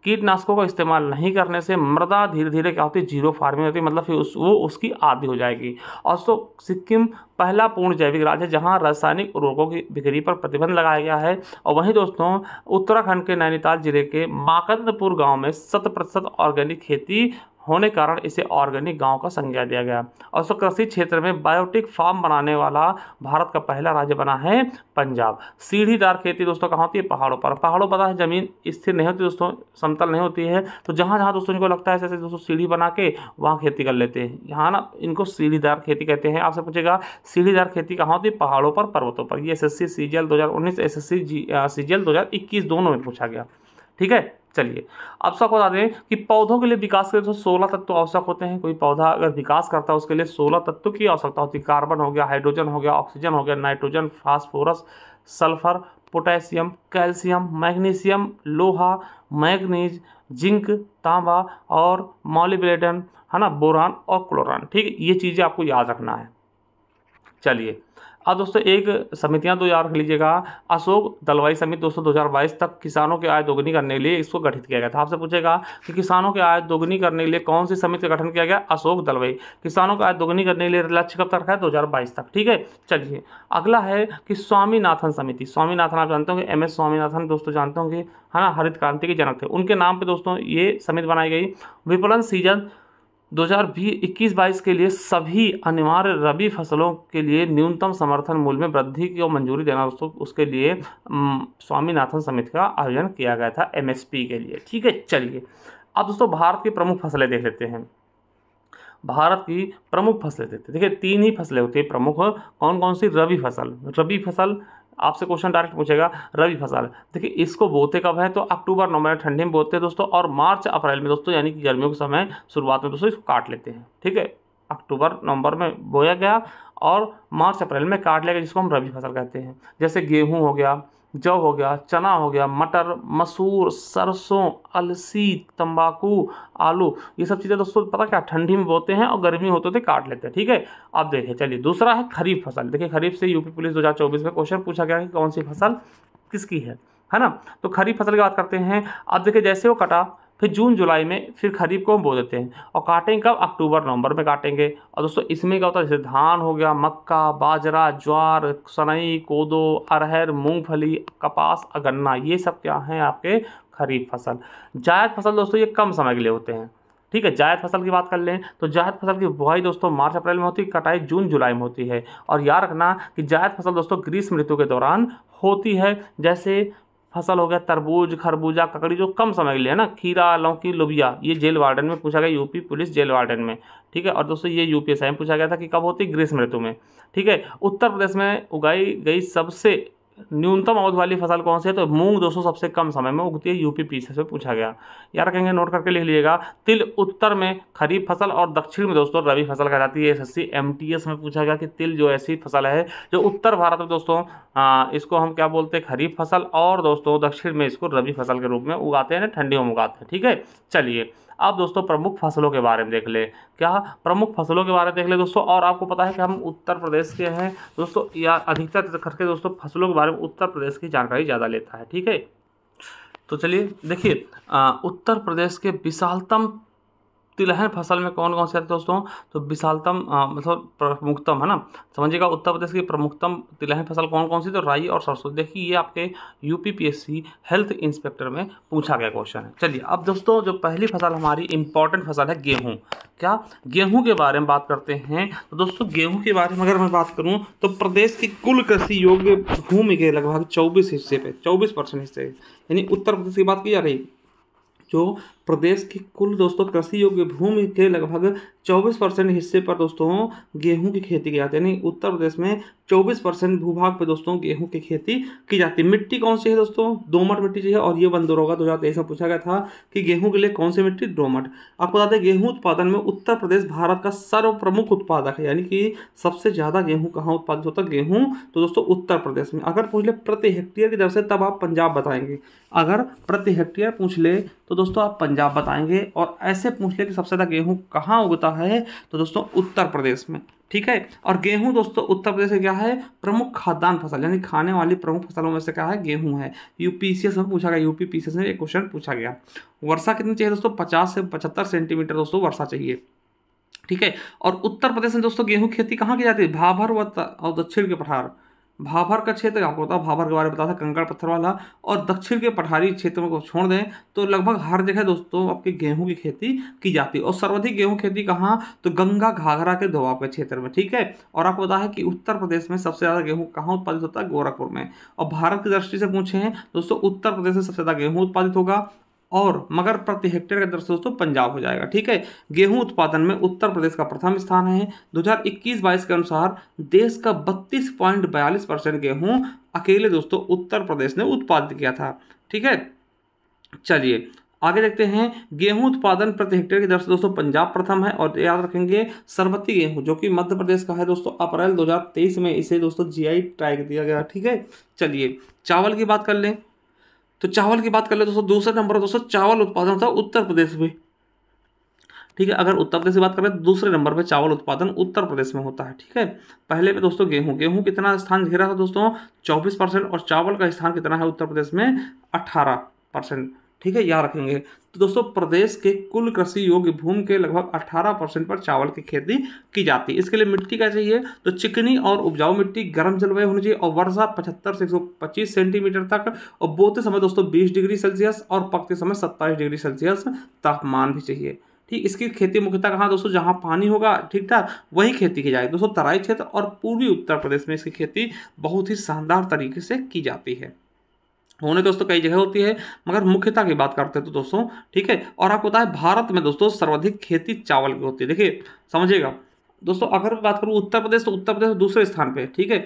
कीटनाशकों का इस्तेमाल नहीं करने से मृदा धीरे धीरे क्या होती है, जीरो फार्मिंग होती है, मतलब फिर वो उसकी आदी हो जाएगी। और सिक्किम पहला पूर्ण जैविक राज्य है जहां रासायनिक उर्वरकों की बिक्री पर प्रतिबंध लगाया गया है। और वहीं दोस्तों उत्तराखंड के नैनीताल जिले के माकंदपुर गांव में 100% ऑर्गेनिक खेती होने के कारण इसे ऑर्गेनिक गांव का संज्ञा दिया गया। और कृषि क्षेत्र में बायोटिक फार्म बनाने वाला भारत का पहला राज्य बना है पंजाब। सीढ़ीदार खेती दोस्तों कहाँ होती है, पहाड़ों पर। पहाड़ों पर है जमीन स्थिर नहीं होती दोस्तों, समतल नहीं होती है, तो जहाँ जहाँ दोस्तों इनको लगता है ऐसे दोस्तों सीढ़ी बना के वहाँ खेती कर लेते हैं। यहाँ ना इनको सीढ़ीदार खेती कहते हैं। आपसे पूछेगा सीढ़ीदार खेती कहाँ होती है, पहाड़ों पर, पर्वतों पर। ये SSC CGL 2019, SSC CGL 2021 दोनों में पूछा गया, ठीक है। चलिए, अब सब बता दें कि पौधों के लिए विकास के लिए 16 तत्व आवश्यक होते हैं। कोई पौधा अगर विकास करता है उसके लिए 16 तत्व की आवश्यकता होती है। कार्बन हो गया, हाइड्रोजन हो गया, ऑक्सीजन हो गया, nitrogen, phosphorus, sulphur, potassium, calcium, magnesium, लोहा, मैग्नीज, जिंक, तांबा और मॉलिब्डेनम, है ना, बोरान और क्लोरान, ठीक है। ये चीज़ें आपको याद रखना है। चलिए, अब दोस्तों एक समितियां तो याद रख लीजिएगा। अशोक दलवाई समिति दोस्तों 2022 तक किसानों की आय दोगुनी करने के लिए इसको गठित किया गया था। आपसे पूछेगा कि किसानों की आय दोगुनी करने के लिए कौन सी समिति का गठन किया गया, अशोक दलवाई। किसानों की आय दोगुनी करने के लिए लक्ष्य कब तक रखा है, 2022 तक, ठीक है। चलिए, अगला है कि स्वामीनाथन समिति। स्वामीनाथन आप जानते होंगे, MS स्वामीनाथन दोस्तों जानते होंगे, है ना, हरित क्रांति के जनक थे। उनके नाम पर दोस्तों ये समिति बनाई गई। विपणन सीजन 2021-22 के लिए सभी अनिवार्य रबी फसलों के लिए न्यूनतम समर्थन मूल्य में वृद्धि की मंजूरी देना दोस्तों, उसके लिए स्वामीनाथन समिति का आयोजन किया गया था MSP के लिए, ठीक है। चलिए, अब दोस्तों भारत की प्रमुख फसलें देख लेते हैं। भारत की प्रमुख फसलें देखते हैं। देखिए 3 ही फसलें होती है प्रमुख, कौन कौन सी, रबी फसल। रबी फसल आपसे क्वेश्चन डायरेक्ट पूछेगा, रबी फसल देखिए इसको बोते कब है, तो अक्टूबर नवंबर ठंडी में बोते हैं दोस्तों, और मार्च अप्रैल में दोस्तों यानी कि गर्मियों के समय शुरुआत में दोस्तों इसको काट लेते हैं, ठीक है। अक्टूबर नवंबर में बोया गया और मार्च अप्रैल में काट लिया गया, जिसको हम रबी फसल कहते हैं। जैसे गेहूँ हो गया, जौ हो गया, चना हो गया, मटर, मसूर, सरसों, अलसी, तंबाकू, आलू, ये सब चीज़ें दोस्तों पता क्या ठंडी में बोते हैं और गर्मी होते थे काट लेते हैं, ठीक है। अब देखिए, चलिए दूसरा है खरीफ फसल। देखिए खरीफ से यूपी पुलिस 2024 में क्वेश्चन पूछा गया कि कौन सी फसल किसकी है ना। तो खरीफ फसल की बात करते हैं। अब देखिए जैसे वो कटा, फिर जून जुलाई में फिर खरीफ को हम बो देते हैं और काटेंगे कब, अक्टूबर नवंबर में काटेंगे। और दोस्तों इसमें क्या होता है, जैसे धान हो गया, मक्का, बाजरा, ज्वार, सनई, कोदो, अरहर, मूंगफली, कपास, गन्ना, ये सब क्या हैं आपके खरीफ फसल। जायद फसल दोस्तों ये कम समय के लिए होते हैं, ठीक है। जायद फसल की बात कर लें तो जायद फसल की बुआई दोस्तों मार्च अप्रैल में होती है, कटाई जून जुलाई में होती है। और याद रखना कि जायद फसल दोस्तों ग्रीष्म ऋतु के दौरान होती है। जैसे फसल हो गया तरबूज, खरबूजा, ककड़ी, जो कम समय के लिए है ना, खीरा, लौकी, लोबिया, ये जेल वार्डन में पूछा गया, यूपी पुलिस जेल वार्डन में, ठीक है। और दोस्तों ये UPSI में पूछा गया था कि कब होती, ग्रीष्म ऋतु में, ठीक है। उत्तर प्रदेश में उगाई गई सबसे न्यूनतम अवधि वाली फसल कौन सी है, तो मूंग दोस्तों सबसे कम समय में उगती है, UP से पूछा गया। यार कहेंगे नोट करके लिख लीजिएगा। तिल उत्तर में खरीफ फसल और दक्षिण में दोस्तों रबी फसल कहलाती है। SSC MTS में पूछा गया कि तिल जो ऐसी फसल है जो उत्तर भारत में दोस्तों इसको हम क्या बोलते हैं, खरीफ फसल, और दोस्तों दक्षिण में इसको रबी फसल के रूप में उगाते हैं, ठंडियों में उगाते हैं, ठीक है। चलिए अब दोस्तों प्रमुख फसलों के बारे में देख ले, क्या प्रमुख फसलों के बारे में देख ले दोस्तों। और आपको पता है कि हम उत्तर प्रदेश के हैं दोस्तों, या अधिकतर करके दोस्तों फसलों के बारे में उत्तर प्रदेश की जानकारी ज़्यादा लेता है, ठीक है। तो चलिए देखिए उत्तर प्रदेश के विशालतम तिलहन फसल में कौन कौन से आते हैं दोस्तों? तो विशालतम मतलब प्रमुखतम है ना, समझिएगा। उत्तर प्रदेश की प्रमुखतम तिलहन फसल कौन कौन सी? तो राई और सरसों। देखिए ये आपके यूपीपीएससी हेल्थ इंस्पेक्टर में पूछा गया क्वेश्चन है। चलिए अब दोस्तों जो पहली फसल हमारी इंपॉर्टेंट फसल है गेहूँ। क्या गेहूँ के बारे में बात करते हैं? तो दोस्तों गेहूँ के बारे में अगर मैं बात करूँ तो प्रदेश की कुल कृषि योग्य भूमि के लगभग 24 हिस्से पे 24% हिस्से, यानी उत्तर प्रदेश की बात की जा रही है। जो प्रदेश की कुल दोस्तों कृषि योग्य भूमि के लगभग 24% हिस्से पर दोस्तों गेहूं की खेती की जाती है। यानी उत्तर प्रदेश में 24% भूभाग पर दोस्तों गेहूं की खेती की जाती है। मिट्टी कौन सी है दोस्तों? दोमट मिट्टी चाहिए, और ये बंद होगा 2023 में पूछा गया था कि गेहूं के लिए कौन सी मिट्टी? दोमट। आपको बता दें गेहूं उत्पादन में उत्तर प्रदेश भारत का सर्व प्रमुख उत्पादक है, यानी कि सबसे ज्यादा गेहूं कहाँ उत्पादित होता है? गेहूं तो दोस्तों उत्तर प्रदेश में। अगर पूछ ले प्रति हेक्टेयर की दर से तब आप पंजाब बताएंगे। अगर प्रति हेक्टेयर पूछ ले तो दोस्तों आप पंजाब बताएंगे, और ऐसे पूछ ले कि सबसे ज़्यादा गेहूं कहाँ उगता है? तो दोस्तों उत्तर प्रदेश में। ठीक है, और गेहूं दोस्तों उत्तर प्रदेश से क्या है? प्रमुख खाद्यान्न फसल, यानी खाने वाली प्रमुख फसलों में से क्या है? गेहूं है। यूपीसीएस में पूछा गया, यूपीपीसीएस में एक क्वेश्चन पूछा गया। वर्षा कितनी चाहिए दोस्तों? 50 से 75 सेंटीमीटर दोस्तों वर्षा चाहिए। ठीक है, और उत्तर प्रदेश में दोस्तों गेहूं खेती कहाँ की जाती है? भाभर और दक्षिण के पठार। भाभर का क्षेत्र आपको बताओ, भाभर के बारे में बताया था, कंकड़ पत्थर वाला। और दक्षिण के पठारी क्षेत्रों को छोड़ दें तो लगभग हर जगह दोस्तों आपके गेहूं की खेती की जाती है। और सर्वाधिक गेहूं खेती कहाँ? तो गंगा घाघरा के दोआब के क्षेत्र में। ठीक है, और आपको पता है कि उत्तर प्रदेश में सबसे ज़्यादा गेहूं कहाँ उत्पादित होता है? गोरखपुर में। और भारत की दृष्टि से पूछे दोस्तों उत्तर प्रदेश में सबसे ज़्यादा गेहूं उत्पादित होगा, और मगर प्रति हेक्टेयर के दर से दोस्तों पंजाब हो जाएगा। ठीक है, गेहूं उत्पादन में उत्तर प्रदेश का प्रथम स्थान है। 2021-22 के अनुसार देश का 32.42% गेहूं अकेले दोस्तों उत्तर प्रदेश ने उत्पादित किया था। ठीक है, चलिए आगे देखते हैं। गेहूं उत्पादन प्रति हेक्टेयर की दर से दोस्तों पंजाब प्रथम है, और याद रखेंगे सरबती गेहूं जो कि मध्य प्रदेश का है दोस्तों, अप्रैल 2023 में इसे दोस्तों जीआई टैग दिया गया। ठीक है, चलिए चावल की बात कर लें। तो चावल की बात कर ले दोस्तों, दूसरे नंबर पर दोस्तों चावल उत्पादन होता है उत्तर प्रदेश में। ठीक है, अगर उत्तर प्रदेश की बात करें तो दूसरे नंबर पे चावल उत्पादन उत्तर प्रदेश में होता है। ठीक है, पहले पे दोस्तों गेहूं कितना स्थान घेरा था दोस्तों? 24%, और चावल का स्थान कितना है उत्तर प्रदेश में? 18%। ठीक है, याद रखेंगे। तो दोस्तों प्रदेश के कुल कृषि योग्य भूमि के लगभग 18% पर चावल की खेती की जाती है। इसके लिए मिट्टी क्या चाहिए? तो चिकनी और उपजाऊ मिट्टी, गर्म जलवायु होनी चाहिए, और वर्षा 75 से 125 सेंटीमीटर तक, और बोते समय दोस्तों 20 डिग्री सेल्सियस और पकते समय 27 डिग्री सेल्सियस तापमान भी चाहिए। ठीक, इसकी खेती मुख्यतः कहाँ दोस्तों? जहाँ पानी होगा ठीक ठाक वही खेती की जाएगी दोस्तों। तराई क्षेत्र और पूर्वी उत्तर प्रदेश में इसकी खेती बहुत ही शानदार तरीके से की जाती है। होने दोस्तों कई जगह होती है, मगर मुख्यतः की बात करते हैं तो दोस्तों ठीक है। और आपको पता है भारत में दोस्तों सर्वाधिक खेती चावल की होती है। देखिए समझिएगा दोस्तों, अगर बात करूँ उत्तर प्रदेश तो उत्तर प्रदेश दूसरे स्थान पे। ठीक है,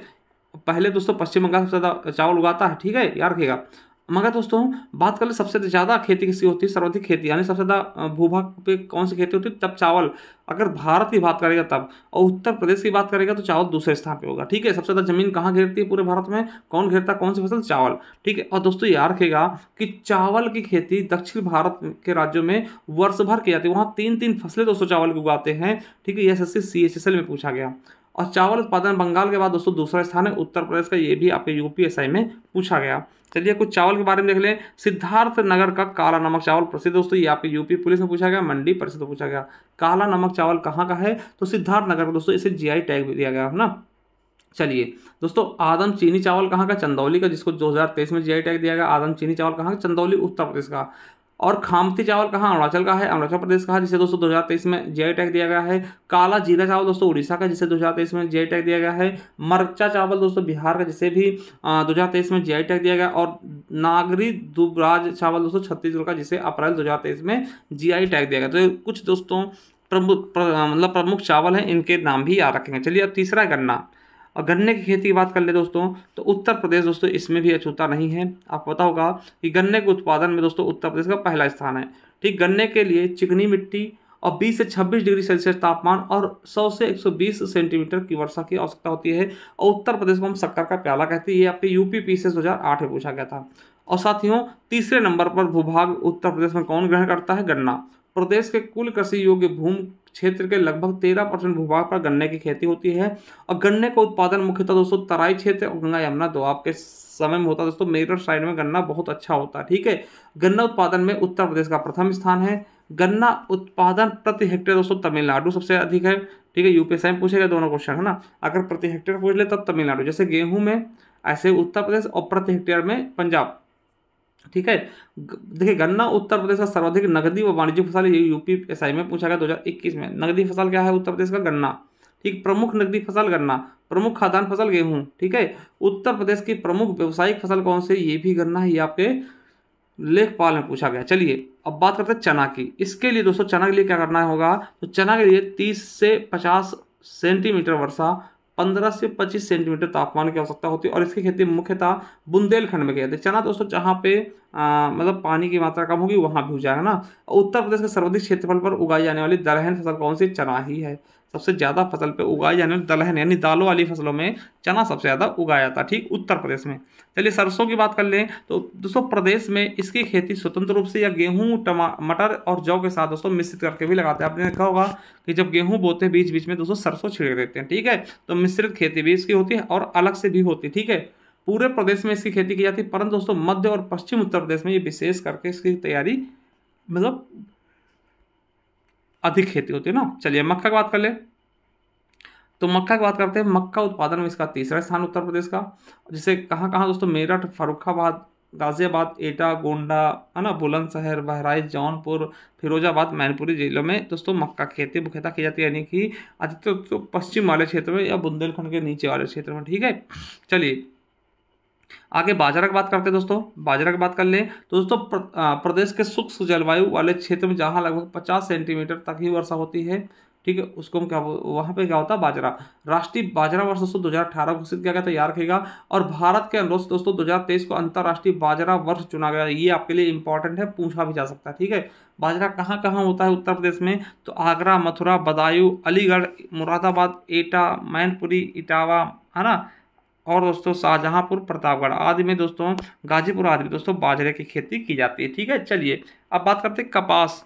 पहले दोस्तों पश्चिम बंगाल सबसे ज़्यादा चावल उगाता है। ठीक है, याद रखिएगा। मगर दोस्तों बात कर ले सबसे ज़्यादा खेती किसकी होती है? सर्वाधिक खेती, यानी सबसे ज़्यादा भूभाग पे कौन सी खेती होती है? तब चावल। अगर भारत की बात करेगा तब, और उत्तर प्रदेश की बात करेगा तो चावल दूसरे स्थान पे होगा। ठीक है, सबसे ज़्यादा जमीन कहाँ घेरती है पूरे भारत में? कौन घेरता है? कौन सी फसल? चावल। ठीक है, और दोस्तों याद रखेगा कि चावल की खेती दक्षिण भारत के राज्यों में वर्ष भर की जाती है। वहाँ 3 फसलें दोस्तों चावल की उगाते हैं। ठीक है, ये एसएससी CHSL में पूछा गया। और चावल उत्पादन बंगाल के बाद दोस्तों दूसरा स्थान है उत्तर प्रदेश का, ये भी आपके यूपीएसआई में पूछा गया। चलिए कुछ चावल के बारे में देख लें। सिद्धार्थ नगर का काला नमक चावल प्रसिद्ध दोस्तों, ये आपके यूपी पुलिस में पूछा गया, मंडी परिषद में पूछा गया। काला नमक चावल कहाँ का है? तो सिद्धार्थ नगर का दोस्तों, इसे जीआई टैग भी दिया गया है ना। चलिए दोस्तों, आदम चीनी चावल कहाँ का? चंदौली का, जिसको 2023 में जीआई टैग दिया गया। आदम चीनी चावल कहाँ का? चंदौली उत्तर प्रदेश का। और खामती चावल कहाँ? अरुणाचल का है, अरुणाचल प्रदेश का है, जिसे दोस्तों 2023 में जीआई टैग दिया गया है। काला जीरा चावल दोस्तों उड़ीसा का, जिसे 2023 में जीआई टैग दिया गया है। मरचा चावल दोस्तों बिहार का, जिसे भी 2023 में जीआई टैग दिया गया। और नागरी दुबराज चावल दोस्तों छत्तीसगढ़ का, जिसे अप्रैल 2023 में जीआई टैग दिया गया। तो कुछ दोस्तों प्रमुख चावल हैं, इनके नाम भी याद रखेंगे। चलिए अब तीसरा है गन्ना। और गन्ने की खेती की बात कर ले दोस्तों, तो उत्तर प्रदेश दोस्तों इसमें भी अछूता नहीं है। आपको पता होगा कि गन्ने के उत्पादन में दोस्तों उत्तर प्रदेश का पहला स्थान है। ठीक, गन्ने के लिए चिकनी मिट्टी और 20 से 26 डिग्री सेल्सियस तापमान और 100 से 120 सेंटीमीटर की वर्षा की आवश्यकता होती है। और उत्तर प्रदेश को हम शक्कर का प्याला कहते हैं। ये आपके यूपीपीसीएस 2008 में पूछा गया था। और साथियों तीसरे नंबर पर भूभाग उत्तर प्रदेश में कौन ग्रहण करता है? गन्ना। प्रदेश के कुल कृषि योग्य भूमि क्षेत्र के लगभग 13% भूभाग पर गन्ने की खेती होती है। और गन्ने का उत्पादन मुख्यतः दोस्तों तराई क्षेत्र और गंगा यमुना दोआब के समय में होता है। दोस्तों मेरठ साइड में गन्ना बहुत अच्छा होता है। ठीक है, गन्ना उत्पादन में उत्तर प्रदेश का प्रथम स्थान है। गन्ना उत्पादन प्रति हेक्टेयर दोस्तों तमिलनाडु सबसे अधिक है, ठीक है। यूपीएसआई में पूछेगा दोनों क्वेश्चन, है ना। अगर प्रति हेक्टेयर पूछ ले तब तमिलनाडु, जैसे गेहूं में ऐसे उत्तर प्रदेश और प्रति हेक्टेयर में पंजाब, ठीक है। देखिए गन्ना उत्तर प्रदेश का सर्वाधिक नगदी व वाणिज्यिक फसल, ये यूपीएसआई में पूछा गया 2021 में। नगदी फसल क्या है उत्तर प्रदेश का? गन्ना, ठीक। प्रमुख नगदी फसल गन्ना, प्रमुख खाद्यान्न फसल गेहूं, ठीक है। उत्तर प्रदेश की प्रमुख व्यावसायिक फसल कौन सी? ये भी गन्ना है, ये आपके लेखपाल में पूछा गया। चलिए अब बात करते हैं चना की। इसके लिए दोस्तों चना के लिए क्या करना होगा? तो चना के लिए 30 से 50 सेंटीमीटर वर्षा, 15 से 25 सेंटीमीटर तापमान की आवश्यकता होती है और इसकी खेती मुख्यतः बुंदेलखंड में की जाती है। चना दोस्तों जहाँ पे मतलब पानी की मात्रा कम होगी वहाँ भी हो जाएगा ना। उत्तर प्रदेश के सर्वाधिक क्षेत्रफल पर उगाई जाने वाली दलहन फसल कौन सी? चना ही है। सबसे ज़्यादा फसल पे उगाई जाने वाली दलहन यानी दालों वाली फसलों में चना सबसे ज़्यादा उगाया जाता है, ठीक, उत्तर प्रदेश में। चलिए सरसों की बात कर लें तो दोस्तों प्रदेश में इसकी खेती स्वतंत्र रूप से या गेहूं, मटर और जौ के साथ दोस्तों मिश्रित करके भी लगाते हैं। आपने देखा होगा कि जब गेहूं बोते हैं बीच बीच में दोस्तों सरसों छिड़क देते हैं, ठीक है। तो मिश्रित खेती भी इसकी होती है और अलग से भी होती है, ठीक है। पूरे प्रदेश में इसकी खेती की जाती है, परंतु दोस्तों मध्य और पश्चिम उत्तर प्रदेश में ये विशेष करके इसकी तैयारी मतलब अधिक खेती होती है ना। चलिए मक्का की बात कर ले तो मक्का की बात करते हैं। मक्का उत्पादन में इसका तीसरा स्थान उत्तर प्रदेश का, जिसे कहाँ कहाँ दोस्तों? मेरठ, फर्रुखाबाद, गाजियाबाद, एटा, गोंडा, है ना, बुलंदशहर, बहराइच, जौनपुर, फिरोजाबाद, मैनपुरी जिलों में दोस्तों मक्का की खेती मुख्यतः की जाती है, यानी कि अधिकतर तो पश्चिम वाले क्षेत्र में या बुंदेलखंड के नीचे वाले क्षेत्र में, ठीक है। चलिए आगे बाजरा की बात करते हैं दोस्तों। बाजरा की बात कर लें तो दोस्तों प्रदेश के शुष्क जलवायु वाले क्षेत्र में जहाँ लगभग 50 सेंटीमीटर तक ही वर्षा होती है, ठीक है, उसको हम क्या वहाँ पे क्या होता है? बाजरा। राष्ट्रीय बाजरा वर्ष दोस्तों 2018 घोषित किया गया, तैयार किया और भारत के अनुरोध दोस्तों 2023 को अंतर्राष्ट्रीय बाजरा वर्ष चुना गया। ये आपके लिए इंपॉर्टेंट है, पूछा भी जा सकता है, ठीक है। बाजरा कहाँ कहाँ होता है उत्तर प्रदेश में? तो आगरा, मथुरा, बदायूं, अलीगढ़, मुरादाबाद, एटा, मैनपुरी, इटावा, है ना, और दोस्तों शाहजहांपुर, प्रतापगढ़ आदि में दोस्तों, गाजीपुर आदि में दोस्तों बाजरे की खेती की जाती है, ठीक है। चलिए अब बात करते हैं कपास।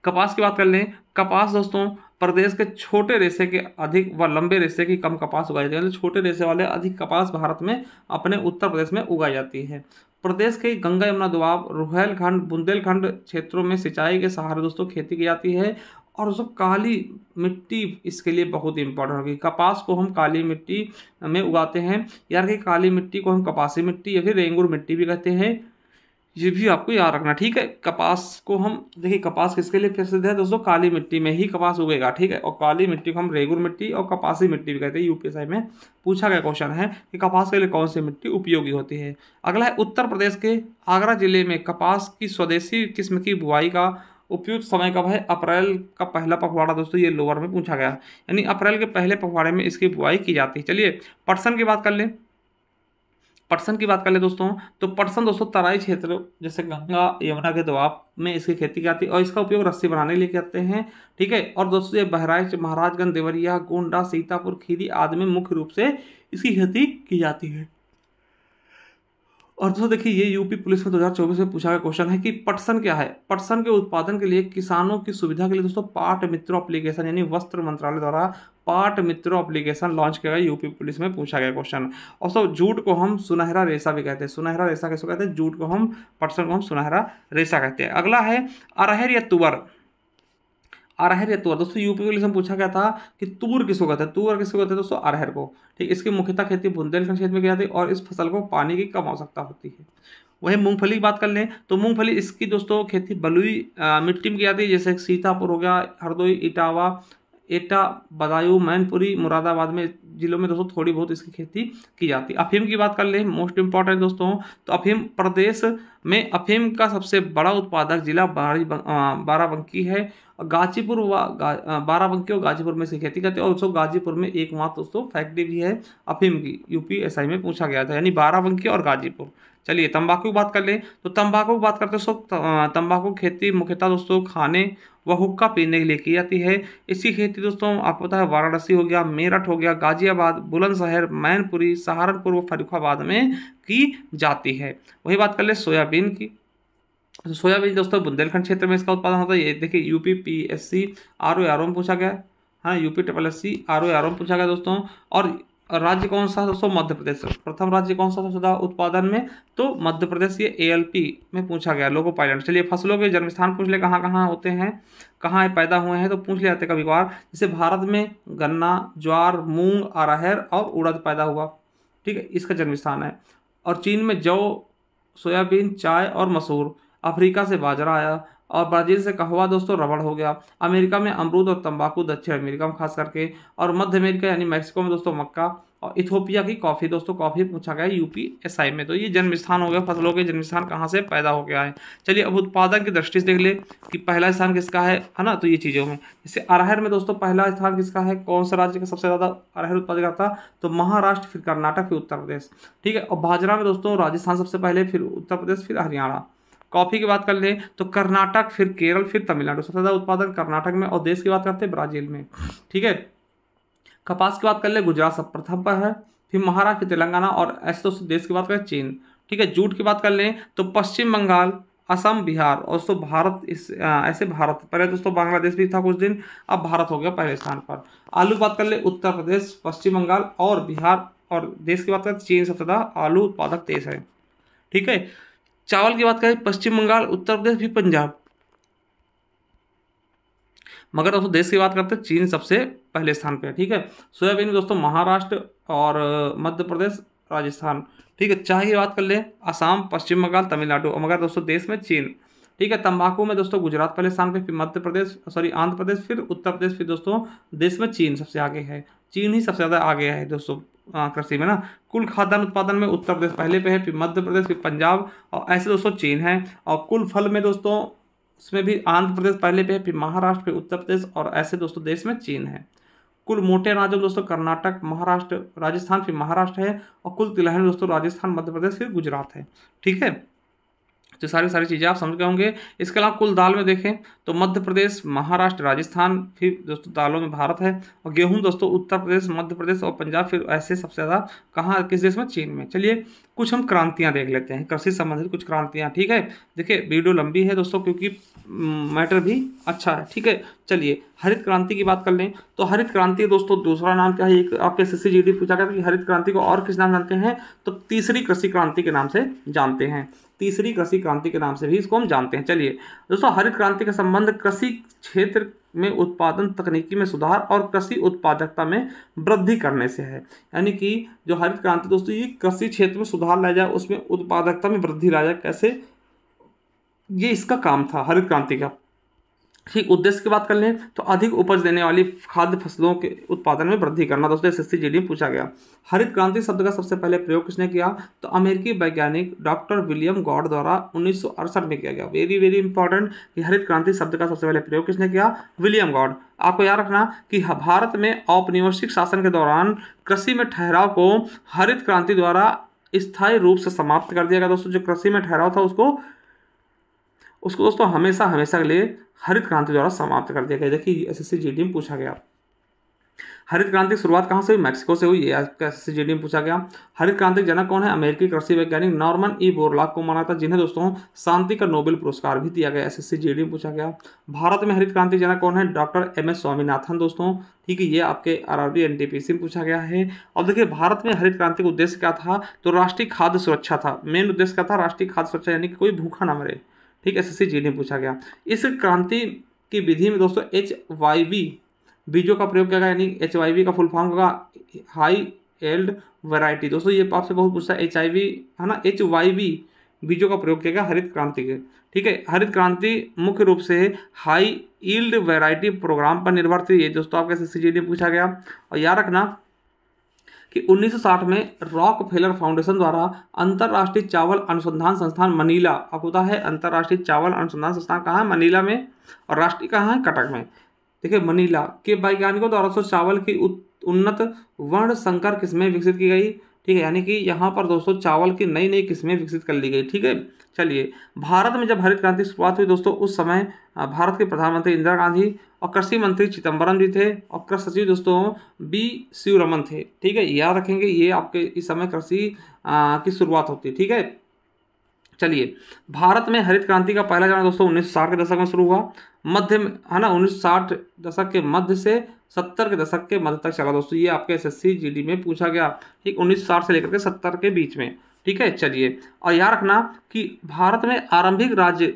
कपास की बात कर लें। कपास दोस्तों प्रदेश के छोटे रेशे के अधिक व लंबे रेशे की कम कपास उगाई जाती है। छोटे रेशे वाले अधिक कपास भारत में अपने उत्तर प्रदेश में उगाई जाती है। प्रदेश के गंगा यमुना दोआब, रुहेलखंड, बुंदेलखंड क्षेत्रों में सिंचाई के सहारे दोस्तों खेती की जाती है और दोस्तों काली मिट्टी इसके लिए बहुत इंपॉर्टेंट होगी। कपास को हम काली मिट्टी में उगाते हैं, यार कि काली मिट्टी को हम कपासी मिट्टी या फिर रेंगुर मिट्टी भी कहते हैं, ये भी आपको याद रखना, ठीक है। कपास को हम देखिए कपास किसके लिए प्रसिद्ध है दोस्तों? काली मिट्टी में ही कपास उगेगा, ठीक है। और काली मिट्टी को हम रेगुर मिट्टी और कपासी मिट्टी भी कहते हैं। यूपीएसआई में पूछा गया क्वेश्चन है कि कपास के लिए कौन सी मिट्टी उपयोगी होती है। अगला है उत्तर प्रदेश के आगरा जिले में कपास की स्वदेशी किस्म की बुआई का उपयुक्त समय कब है? अप्रैल का पहला पखवाड़ा दोस्तों, ये लोअर में पूछा गया, यानी अप्रैल के पहले पखवाड़े में इसकी बुआई की जाती है। चलिए पटसन की बात कर लें। पटसन की बात कर ले दोस्तों तो पटसन दोस्तों तराई क्षेत्र जैसे गंगा यमुना के दोआब में इसकी खेती की जाती है और इसका उपयोग रस्सी बनाने के लिए करते हैं, ठीक है। और दोस्तों ये बहराइच, महाराजगंज, देवरिया, गोंडा, सीतापुर, खीरी आदि में मुख्य रूप से इसकी खेती की जाती है। और दोस्तों देखिए ये यूपी पुलिस में 2024 में पूछा गया क्वेश्चन है कि पटसन क्या है। पटसन के उत्पादन के लिए किसानों की सुविधा के लिए दोस्तों पाट मित्रों एप्लीकेशन यानी वस्त्र मंत्रालय द्वारा पाट मित्रों एप्लीकेशन लॉन्च किया गया। यूपी पुलिस में पूछा गया क्वेश्चन। और सब जूट को हम सुनहरा रेशा भी कहते हैं। सुनहरा रेशा कैसे कहते हैं? जूट को हम, पटसन को हम सुनहरा रेशा कहते हैं। अगला है अरहर या तुअर। अरहर या तुअर दोस्तों यूपी पुलिस में पूछा गया था कि तूर किसको कहते हैं? तूर किसको कहते हैं दोस्तों? अरहर को, ठीक। इसकी मुख्यतः खेती बुंदेलखंड क्षेत्र में की जाती है और इस फसल को पानी की कम आवश्यकता होती है। वही मूंगफली की बात कर लें तो मूंगफली इसकी दोस्तों खेती बलुई मिट्टी में की जाती है, जैसे सीतापुर हो गया, हरदोई, इटावा, एटा, बदायूं, मैनपुरी, मुरादाबाद में जिलों में दोस्तों थोड़ी बहुत इसकी खेती की जाती है। अफीम की बात कर लें, मोस्ट इंपॉर्टेंट दोस्तों, तो अफीम प्रदेश में अफीम का सबसे बड़ा उत्पादक जिला बाराबंकी है। गाजीपुर बाराबंकी और गाजीपुर में इसकी खेती करते हैं और दोस्तों गाजीपुर में एकमात्र दोस्तों फैक्ट्री भी है अफीम की। यूपीएसआई में पूछा गया था, यानी बाराबंकी और गाजीपुर। चलिए तंबाकू की बात कर लें तो तंबाकू की बात करते हैं दोस्तों तंबाकू खेती मुख्यतः दोस्तों खाने व हुक्का पीने के लिए की जाती है। इसकी खेती दोस्तों आपको पता है वाराणसी हो गया, मेरठ हो गया, गाजियाबाद, बुलंदशहर, मैनपुरी, सहारनपुर व फर्रुखाबाद में की जाती है। वही बात कर ले सोयाबीन की। तो सोयाबीन दोस्तों बुंदेलखंड क्षेत्र में इसका उत्पादन होता है। ये देखिए यूपी PSC RO में पूछा गया, हाँ यूपी SSC RO में पूछा गया दोस्तों। और राज्य कौन सा दोस्तों? मध्य प्रदेश। प्रथम राज्य कौन सा था सुधा उत्पादन में? तो मध्य प्रदेश। ये ALP में पूछा गया, लोको पायलट। चलिए फसलों के जन्म स्थान पूछ ले, कहाँ कहाँ होते हैं, कहाँ पैदा हुए हैं, तो पूछ ले जाते कभी कभार। जैसे भारत में गन्ना, ज्वार, मूंग, अरहर और उड़द पैदा हुआ, ठीक है, इसका जन्म स्थान है। और चीन में जौ, सोयाबीन, चाय और मसूर। अफ्रीका से बाजरा आया, और ब्राज़ील से कहवा दोस्तों रबड़ हो गया। अमेरिका में अमरूद और तंबाकू, दक्षिण अमेरिका में खास करके, और मध्य अमेरिका यानी मैक्सिको में दोस्तों मक्का, और इथोपिया की कॉफ़ी दोस्तों, कॉफ़ी पूछा गया UPSI में। तो ये जन्म स्थान हो गया, फसलों के जन्म स्थान कहाँ से पैदा हो गया है। चलिए अब उत्पादन की दृष्टि से देख ले कि पहला स्थान किसका है ना, तो ये चीज़ों में जैसे अरहर में दोस्तों पहला स्थान किसका है, कौन सा राज्य का सबसे ज़्यादा अरहर उत्पादन करता है, तो महाराष्ट्र, फिर कर्नाटक, फिर उत्तर प्रदेश, ठीक है। और बाजरा में दोस्तों राजस्थान सबसे पहले, फिर उत्तर प्रदेश, फिर हरियाणा। कॉफ़ी की बात कर लें तो कर्नाटक, फिर केरल, फिर तमिलनाडु। सबसे ज़्यादा उत्पादन कर्नाटक में, और देश की बात करते हैं ब्राज़ील में, ठीक है। कपास की बात कर ले, गुजरात सब प्रथम पर है, फिर महाराष्ट्र, तेलंगाना, और ऐसे दोस्तों देश की बात करें चीन, ठीक है। जूट की बात कर लें तो पश्चिम बंगाल, असम, बिहार, और दोस्तों भारत ऐसे भारत पहले दोस्तों बांग्लादेश भी था कुछ दिन, अब भारत हो गया पहले स्थान पर। आलू की बात कर ले, उत्तर प्रदेश, पश्चिम बंगाल और बिहार, और देश की बात करें चीन सबसे ज़्यादा आलू उत्पादक देश है, ठीक है। चावल की बात करें पश्चिम बंगाल, उत्तर प्रदेश, भी पंजाब, मगर दोस्तों देश की बात करते हैं चीन सबसे पहले स्थान पे है, ठीक है। सोयाबीन में दोस्तों महाराष्ट्र और मध्य प्रदेश, राजस्थान, ठीक है। चाय की बात कर ले, असम, पश्चिम बंगाल, तमिलनाडु, मगर दोस्तों देश में चीन, ठीक है। तंबाकू में दोस्तों गुजरात पहले स्थान पे, फिर मध्य प्रदेश, आंध्र प्रदेश, फिर उत्तर प्रदेश, फिर दोस्तों देश में चीन सबसे आगे है। चीन ही सबसे ज़्यादा आगे है दोस्तों कृषि में ना। कुल खाद्यान्न उत्पादन में उत्तर प्रदेश पहले पे है, फिर मध्य प्रदेश, फिर पंजाब, और ऐसे दोस्तों चीन है। और कुल फल में दोस्तों उसमें भी आंध्र प्रदेश पहले पे है, फिर महाराष्ट्र, फिर उत्तर प्रदेश, और ऐसे दोस्तों देश में चीन है। कुल मोटे अनाजों में दोस्तों कर्नाटक, महाराष्ट्र, राजस्थान, फिर महाराष्ट्र है। और कुल तिलहन में दोस्तों राजस्थान, मध्य प्रदेश, फिर गुजरात है, ठीक है। तो सारी चीज़ें आप समझ गए होंगे। इसके अलावा कुल दाल में देखें तो मध्य प्रदेश, महाराष्ट्र, राजस्थान, फिर दोस्तों दालों में भारत है। और गेहूं दोस्तों उत्तर प्रदेश, मध्य प्रदेश और पंजाब, फिर ऐसे सबसे ज़्यादा कहाँ किस देश में, चीन में। चलिए कुछ हम क्रांतियाँ देख लेते हैं, कृषि संबंधित कुछ क्रांतियाँ, ठीक है। देखिए वीडियो लंबी है दोस्तों क्योंकि मैटर भी अच्छा है, ठीक है। चलिए हरित क्रांति की बात कर लें तो हरित क्रांति दोस्तों दूसरा नाम क्या है, एक आपके SSC GD पूछा गया कि हरित क्रांति को और किस नाम जानते हैं, तो तीसरी कृषि क्रांति के नाम से जानते हैं। तीसरी कृषि क्रांति के नाम से भी इसको हम जानते हैं। चलिए दोस्तों हरित क्रांति का संबंध कृषि क्षेत्र में उत्पादन तकनीकी में सुधार और कृषि उत्पादकता में वृद्धि करने से है। यानी कि जो हरित क्रांति दोस्तों ये कृषि क्षेत्र में सुधार लाया जाए, उसमें उत्पादकता में वृद्धि लाया जाए, कैसे, ये इसका काम था हरित क्रांति का। ठीक, उद्देश्य की बात कर लें तो अधिक उपज देने वाली खाद्य फसलों के उत्पादन में वृद्धि करना। दोस्तों SSC GD में पूछा गया। हरित क्रांति शब्द का सबसे पहले प्रयोग किसने किया, तो अमेरिकी वैज्ञानिक डॉक्टर विलियम गॉड द्वारा 1968 में किया गया। वेरी वेरी इंपॉर्टेंट कि हरित क्रांति शब्द का सबसे पहले प्रयोग किसने किया, विलियम गॉड। आपको याद रखना कि भारत में औपनिवेशिक शासन के दौरान कृषि में ठहराव को हरित क्रांति द्वारा स्थायी रूप से समाप्त कर दिया गया। दोस्तों जो कृषि में ठहराव था उसको दोस्तों हमेशा के लिए हरित क्रांति द्वारा समाप्त कर दिया गया। देखिए SSC GD में पूछा गया हरित क्रांति की शुरुआत कहाँ से हुई, मैक्सिको से हुई। ये SSC GD में पूछा गया। हरित क्रांति जनक कौन है, अमेरिकी कृषि वैज्ञानिक नॉर्मन E बोरलॉग को माना था, जिन्हें दोस्तों शांति का नोबेल पुरस्कार भी दिया गया। SSC GD में पूछा गया। भारत में हरित क्रांति जनक कौन है, डॉक्टर MS स्वामीनाथन दोस्तों, ठीक है। ये आपके RRB NTPC में पूछा गया है। और देखिए भारत में हरित क्रांति का उद्देश्य क्या था, तो राष्ट्रीय खाद्य सुरक्षा था। मेन उद्देश्य क्या था, राष्ट्रीय खाद्य सुरक्षा, यानी कि कोई भूखा ना मरे, ठीक है। SSC GD में पूछा गया। इस क्रांति की विधि में दोस्तों HYV बीजों का प्रयोग किया गया, यानी HYV का फुल फॉर्म होगा हाई यील्ड वैरायटी। दोस्तों ये आपसे बहुत पूछता है, HIV है ना, HYV बीजों का प्रयोग किया गया हरित क्रांति के, ठीक है। हरित क्रांति मुख्य रूप से हाई यील्ड वैरायटी प्रोग्राम पर निर्भर थी। ये दोस्तों आपके SSC GD में पूछा गया। और याद रखना कि 1960 में रॉकफेलर फाउंडेशन द्वारा अंतर्राष्ट्रीय चावल अनुसंधान संस्थान मनीला, आपको पता है अंतर्राष्ट्रीय चावल अनुसंधान संस्थान कहाँ है, मनीला में, और राष्ट्रीय कहाँ है, कटक में। देखिए मनीला के वैज्ञानिकों द्वारा तो चावल की उन्नत वर्ण संकर किस्में विकसित की गई, ठीक है। यानी कि यहाँ पर दोस्तों चावल की नई नई किस्में विकसित कर ली गई, ठीक है। चलिए भारत में जब हरित क्रांति की शुरुआत हुई दोस्तों, उस समय भारत के प्रधानमंत्री इंदिरा गांधी और कृषि मंत्री चिदम्बरम जी थे, और कृषि सचिव दोस्तों B शिवरमन थे, ठीक है। याद रखेंगे ये आपके इस समय कृषि की शुरुआत होती, ठीक है। चलिए भारत में हरित क्रांति का पहला चरण दोस्तों 1960 के दशक में शुरू हुआ, मध्य में है ना, 1960 दशक के मध्य से 70 के दशक के मध्य तक चला दोस्तों। ये आपके SSC GD में पूछा गया, ठीक, 1960 से लेकर के 70 के बीच में, ठीक है। चलिए, और याद रखना कि भारत में आरंभिक राज्य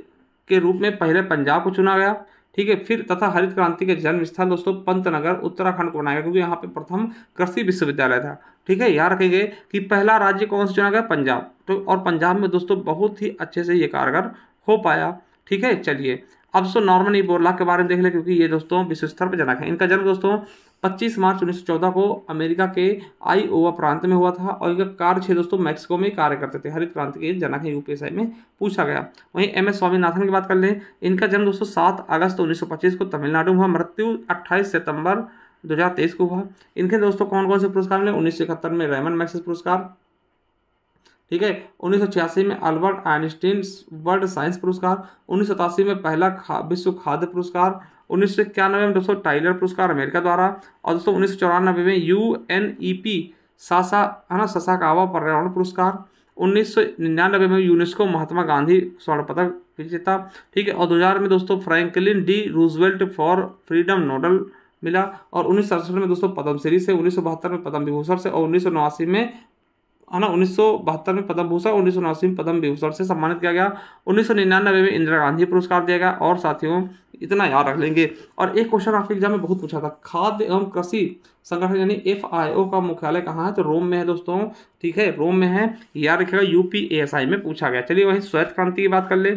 के रूप में पहले पंजाब को चुना गया, ठीक है। फिर तथा हरित क्रांति के जन्म स्थल दोस्तों पंतनगर उत्तराखंड को बनाया गया, क्योंकि यहाँ पे प्रथम कृषि विश्वविद्यालय था, ठीक है। याद रखेंगे कि पहला राज्य कौन सा चुना गया, पंजाब। तो और पंजाब में दोस्तों बहुत ही अच्छे से ये कारगर हो पाया, ठीक है। चलिए, अब दोस्तों नॉर्मन ई बोरलॉग के बारे में देख ले, क्योंकि ये दोस्तों विश्व स्तर पर जनक है। इनका जन्म दोस्तों 25 मार्च 1914 को अमेरिका के आईओवा प्रांत में हुआ था, और इनका कार्यक्षेत्र दोस्तों मैक्सिको में कार्य करते थे। हरित क्रांति के जनक है, UPSI में पूछा गया। वहीं MS स्वामीनाथन की बात कर लें, इनका जन्म दोस्तों 7 अगस्त 1925 को तमिलनाडु में हुआ, मृत्यु 28 सितंबर 2023 को हुआ। इनके दोस्तों कौन कौन से पुरस्कार मिले, 1971 में रेमन मैग्सेसे पुरस्कार, ठीक है। 1986 में अल्बर्ट आइंस्टीन वर्ल्ड साइंस पुरस्कार, 1987 में पहला विश्व खाद्य पुरस्कार, 1991 में दोस्तों टाइलर पुरस्कार अमेरिका द्वारा, और दोस्तों 1994 में UNEP ससाकावा पर्यावरण पुरस्कार, 1999 में यूनेस्को महात्मा गांधी स्वर्ण पदक विजेता, ठीक है। और 2000 में दोस्तों Franklin D Roosevelt for freedom Nobel मिला, और 1967 में दोस्तों पद्मश्री से, 1972 में पद्म विभूषण से, और 1979 में 1972 में पद्म भूषण, 1979 में पद्म विभूषण से सम्मानित किया गया, 1999 में इंदिरा गांधी पुरस्कार दिया गया। और साथियों इतना याद रख लेंगे। और एक क्वेश्चन आपके एग्जाम में बहुत पूछा था, खाद्य एवं कृषि संगठन यानी FAO का मुख्यालय कहाँ है, तो रोम में है दोस्तों, ठीक है, रोम में है, याद रखिएगा। UPSI में पूछा गया। चलिए, वहीं श्वेत क्रांति की बात कर ले,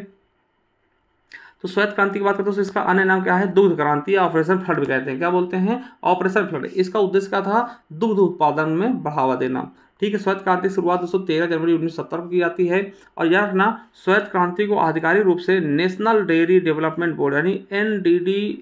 तो श्वेत क्रांति की बात करते हैं तो इसका अन्य नाम क्या है, दुग्ध क्रांति या ऑपरेशन फ्लड भी कहते हैं। क्या बोलते हैं, ऑपरेशन फ्लड। इसका उद्देश्य क्या था, दुग्ध उत्पादन में बढ़ावा देना, ठीक है। श्वेत क्रांति की शुरुआत दोस्तों 13 जनवरी 1970 को की जाती है। और याद रखना, श्वेत क्रांति को आधिकारिक रूप से नेशनल डेयरी डेवलपमेंट बोर्ड यानी NDDB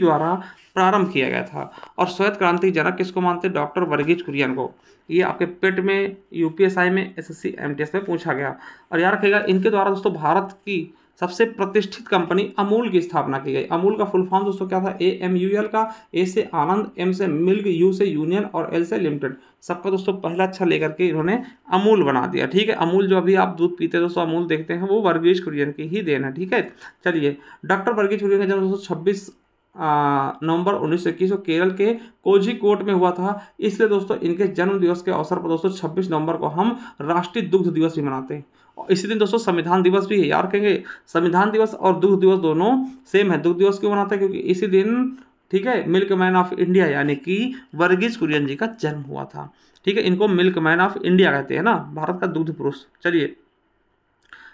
द्वारा प्रारंभ किया गया था। और श्वेत क्रांति जनक किसको मानते हैं, डॉक्टर वर्गीज कुरियन को। ये आपके पेट में, UPSI में, SSC MTS में पूछा गया। और याद रखिएगा, इनके द्वारा दोस्तों भारत की सबसे प्रतिष्ठित कंपनी अमूल की स्थापना की गई। अमूल का फुल फॉर्म दोस्तों क्या था, AMUL का, A से आनंद, M से मिल्क, U से यूनियन और L से लिमिटेड। सबका दोस्तों पहला अक्षर लेकर के इन्होंने अमूल बना दिया, ठीक है। अमूल जो अभी आप दूध पीते हैं दोस्तों, अमूल देखते हैं, वो वर्गीज कुरियन की ही देन है, ठीक है। चलिए, डॉक्टर वर्गीज कुरियन का जन्म दोस्तों 26 नवंबर 1921 को केरल के कोझिकोड में हुआ था। इसलिए दोस्तों इनके जन्म दिवस के अवसर पर दोस्तों 26 नवंबर को हम राष्ट्रीय दुग्ध दिवस भी मनाते हैं। और इसी दिन दोस्तों संविधान दिवस भी है, याद रखेंगे। संविधान दिवस और दुग्ध दिवस दोनों सेम है। दुग्ध दिवस क्यों मनाते हैं, क्योंकि इसी दिन, ठीक है, मिल्क मैन ऑफ इंडिया यानी कि वर्गीज कुरियन जी का जन्म हुआ था, ठीक है। इनको मिल्क मैन ऑफ इंडिया कहते हैं ना, भारत का दुग्ध पुरुष। चलिए,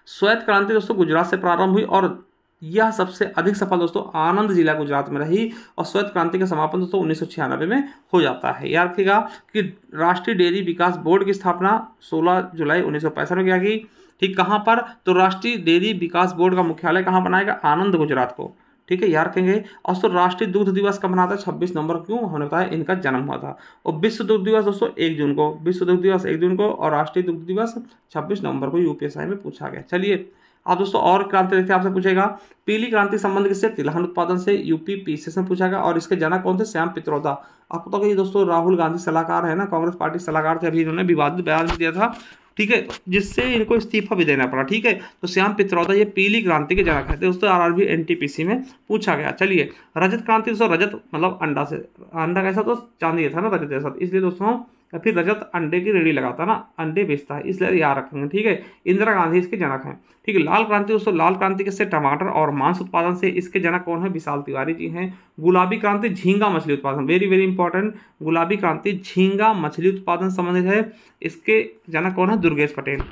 श्वेत क्रांति दोस्तों गुजरात से प्रारंभ हुई, और यह सबसे अधिक सफल दोस्तों आनंद जिला गुजरात में रही। और श्वेत क्रांति का समापन दोस्तों 1996 में हो जाता है। याद रखिएगा कि राष्ट्रीय डेयरी विकास बोर्ड की स्थापना 16 जुलाई 1965 में किया गई, ठीक। कहाँ पर, तो राष्ट्रीय डेयरी विकास बोर्ड का मुख्यालय कहाँ बनाएगा, आनंद गुजरात को, ठीक है, याद रखेंगे। और तो राष्ट्रीय दुग्ध दिवस कब मनाता है, 26 नवंबर, क्यों, हमने बताया इनका जन्म हुआ था। और विश्व दुग्ध दिवस दोस्तों 1 जून को, विश्व दुग्ध दिवस 1 जून को, और राष्ट्रीय दुग्ध दिवस 26 नवंबर को UPSI में पूछा गया। चलिए, आप दोस्तों और क्रांति देखते हैं, आपसे पूछेगा पीली क्रांति संबंध किससे, तिलहन उत्पादन से, UPPCS में पूछा गया। और इसके जनक कौन थे, श्याम पित्रोदा। आपको पता है दोस्तों राहुल गांधी सलाहकार है ना, कांग्रेस पार्टी सलाहकार थे, अभी इन्होंने विवादित बयान भी दिया था, ठीक है, जिससे इनको इस्तीफा भी देना पड़ा, ठीक है। तो श्याम पित्रोदा ये पीली क्रांति के जनक है दोस्तों, RRB NTPC में पूछा गया। चलिए, रजत क्रांति दोस्तों, रजत मतलब अंडा से, अंडा कैसा तो चांदी था ना रजत जैसा, इसलिए दोस्तों फिर रजत अंडे की रेडी लगाता ना, अंडे बेचता है, इसलिए याद रखेंगे, ठीक है। इंदिरा गांधी इसके जनक हैं, ठीक है। लाल क्रांति दोस्तों, लाल क्रांति किससे, टमाटर और मांस उत्पादन से, इसके जनक कौन है, विशाल तिवारी जी हैं। गुलाबी क्रांति झींगा मछली उत्पादन, वेरी वेरी इंपॉर्टेंट, गुलाबी क्रांति झींगा मछली उत्पादन संबंधित है, इसके जनक कौन है, दुर्गेश पटेल।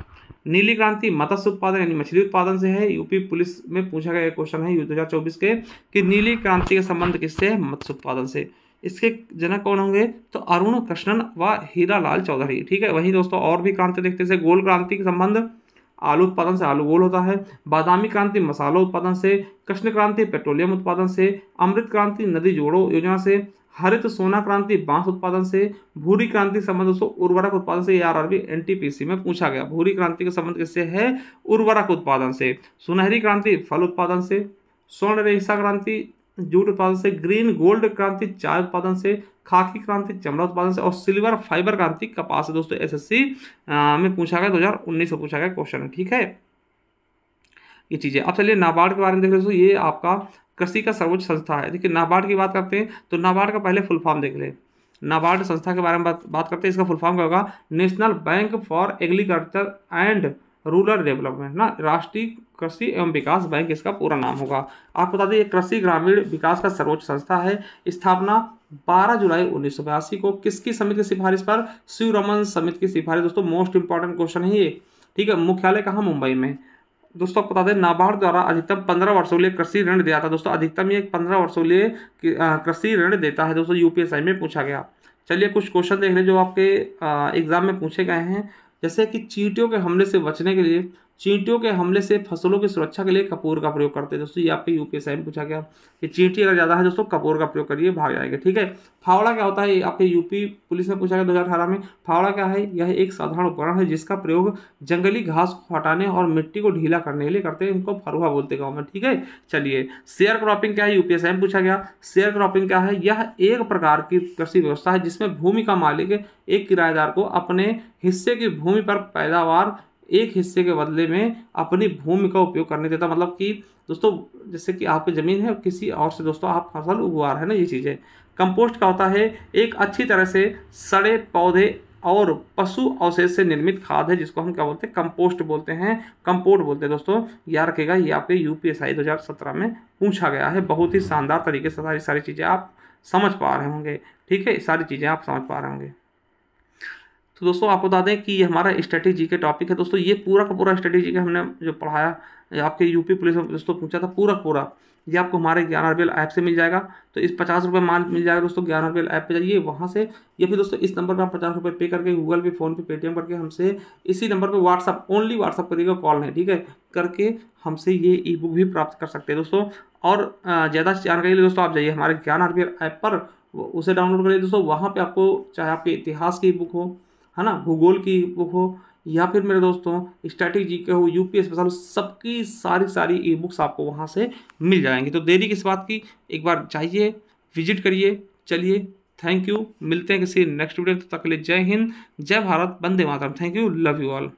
नीली क्रांति मत्स्य उत्पादन यानी मछली उत्पादन से है। यूपी पुलिस में पूछा गया क्वेश्चन है 2024 के कि नीली क्रांति का संबंध किससे है, मत्स्य उत्पादन से। इसके जनक कौन होंगे, तो अरुण कृष्णन व हीरालाल चौधरी, ठीक है। वहीं दोस्तों और भी क्रांति देखते हैं, गोल क्रांति का संबंध आलू उत्पादन से, आलू गोल होता है। बादामी क्रांति मसाला उत्पादन से, कृष्ण क्रांति पेट्रोलियम उत्पादन से, अमृत क्रांति नदी जोड़ो योजना से, हरित सोना क्रांति बांस उत्पादन से, भूरी क्रांति संबंध दोस्तों उर्वरक उत्पादन से। RRB NTPC में पूछा गया, भूरी क्रांति का संबंध किससे है, उर्वरक उत्पादन से। सुनहरी क्रांति फल उत्पादन से, स्वर्ण रेशा क्रांति जूट उत्पादन से, ग्रीन गोल्ड क्रांति चाय उत्पादन से, खाकी क्रांति चमड़ा उत्पादन से, और सिल्वर फाइबर क्रांति कपास से। दोस्तों SSC में पूछा गया, 2019 में पूछा गया क्वेश्चन है, ठीक है, ये चीजें। अब चलिए नाबार्ड के बारे में देख रहे दोस्तों, ये आपका कृषि का सर्वोच्च संस्था है। देखिए नाबार्ड की बात करते हैं तो नाबार्ड का पहले फुल फॉर्म देख ले। नाबार्ड संस्था के बारे में बात करते हैं, इसका फुल फॉर्म क्या होगा? National bank for agriculture and rural development ना, राष्ट्रीय कृषि एवं विकास बैंक इसका पूरा नाम होगा। आपको बता दें ये कृषि ग्रामीण विकास का सर्वोच्च संस्था है। स्थापना 12 जुलाई 1982 को किसकी समिति की सिफारिश पर? शिवरमन समिति की सिफारिश। दोस्तों मोस्ट इंपॉर्टेंट क्वेश्चन है ये, ठीक है। मुख्यालय कहाँ? मुंबई में। दोस्तों आपको बता दें नाबार्ड द्वारा अधिकतम 15 वर्षों के लिए कृषि ऋण दिया था। दोस्तों अधिकतम ये 15 वर्षों के लिए कृषि ऋण देता है। दोस्तों यूपीएसआई में पूछा गया। चलिए कुछ क्वेश्चन देख लें जो आपके एग्जाम में पूछे गए हैं। जैसे कि चींटियों के हमले से बचने के लिए, चींटियों के हमले से फसलों की सुरक्षा के लिए कपूर का प्रयोग करते हैं। दोस्तों ये आपके यूपीएसआई में पूछा गया कि चींटी अगर ज़्यादा है दोस्तों कपूर का प्रयोग करिए, भाग जाएंगे, ठीक है। फावड़ा क्या होता है? ये आपके यूपी पुलिस में पूछा गया 2018 में। फावड़ा क्या है? यह एक साधारण उपकरण है जिसका प्रयोग जंगली घास को हटाने और मिट्टी को ढीला करने के लिए करते हैं। इनको फरुहा बोलते हैं गाँव में, ठीक है। चलिए शेयर क्रॉपिंग क्या है? यूपीएसआई में पूछा गया। शेयर क्रॉपिंग क्या है? यह एक प्रकार की कृषि व्यवस्था है जिसमें भूमि का मालिक एक किराएदार को अपने हिस्से की भूमि पर पैदावार एक हिस्से के बदले में अपनी भूमि का उपयोग करने देता। मतलब कि दोस्तों जैसे कि आपकी ज़मीन है किसी और से दोस्तों आप फसल उगवा रहे हैं ना, ये चीज़ें। कंपोस्ट क्या होता है? एक अच्छी तरह से सड़े पौधे और पशु अवशेष से निर्मित खाद है जिसको हम क्या बोलते हैं? कंपोस्ट बोलते हैं, कंपोस्ट बोलते हैं। दोस्तों याद रखिएगा ये आपके यूपीएसआई 2017 में पूछा गया है। बहुत ही शानदार तरीके से सारी चीज़ें आप समझ पा रहे होंगे, ठीक है, सारी चीज़ें आप समझ पा रहे होंगे। तो दोस्तों आपको बता दें कि ये हमारा स्ट्रेटेजी के टॉपिक है। दोस्तों ये पूरा का पूरा स्ट्रेटेजी का हमने जो पढ़ाया, आपके यूपी पुलिस में दोस्तों पूछा था, पूरा ये आपको हमारे ज्ञान आरबीएल ऐप से मिल जाएगा। तो इस 50 रुपये माल मिल जाएगा दोस्तों, ज्ञान आरबीएल ऐप पे जाइए वहाँ से, या फिर दोस्तों इस नंबर पर आप 50 रुपये पे करके गूगल पे, फोन पे, पेटीएम करके हमसे इसी नंबर पर व्हाट्सअप, ओनली व्हाट्सअप करिएगा, कॉल नहीं, ठीक है, करके हमसे ये ई बुक भी प्राप्त कर सकते हैं दोस्तों। और ज़्यादा जानकारी के लिए दोस्तों आप जाइए हमारे ज्ञान आरबीएल ऐप पर, उसे डाउनलोड करिए दोस्तों। वहाँ पर आपको चाहे आपके इतिहास की बुक हो, है ना, भूगोल की बुक हो, या फिर मेरे दोस्तों स्ट्रैटेजी के हो, यूपीएस स्पेशल, सबकी सारी ई बुक्स आपको वहाँ से मिल जाएंगी। तो देरी किस बात की, एक बार जाइए, विजिट करिए। चलिए थैंक यू, मिलते हैं किसी नेक्स्ट वीडियो, तब तक के लिए जय हिंद, जय Bharat, Vande Mataram. Thank you, love you all.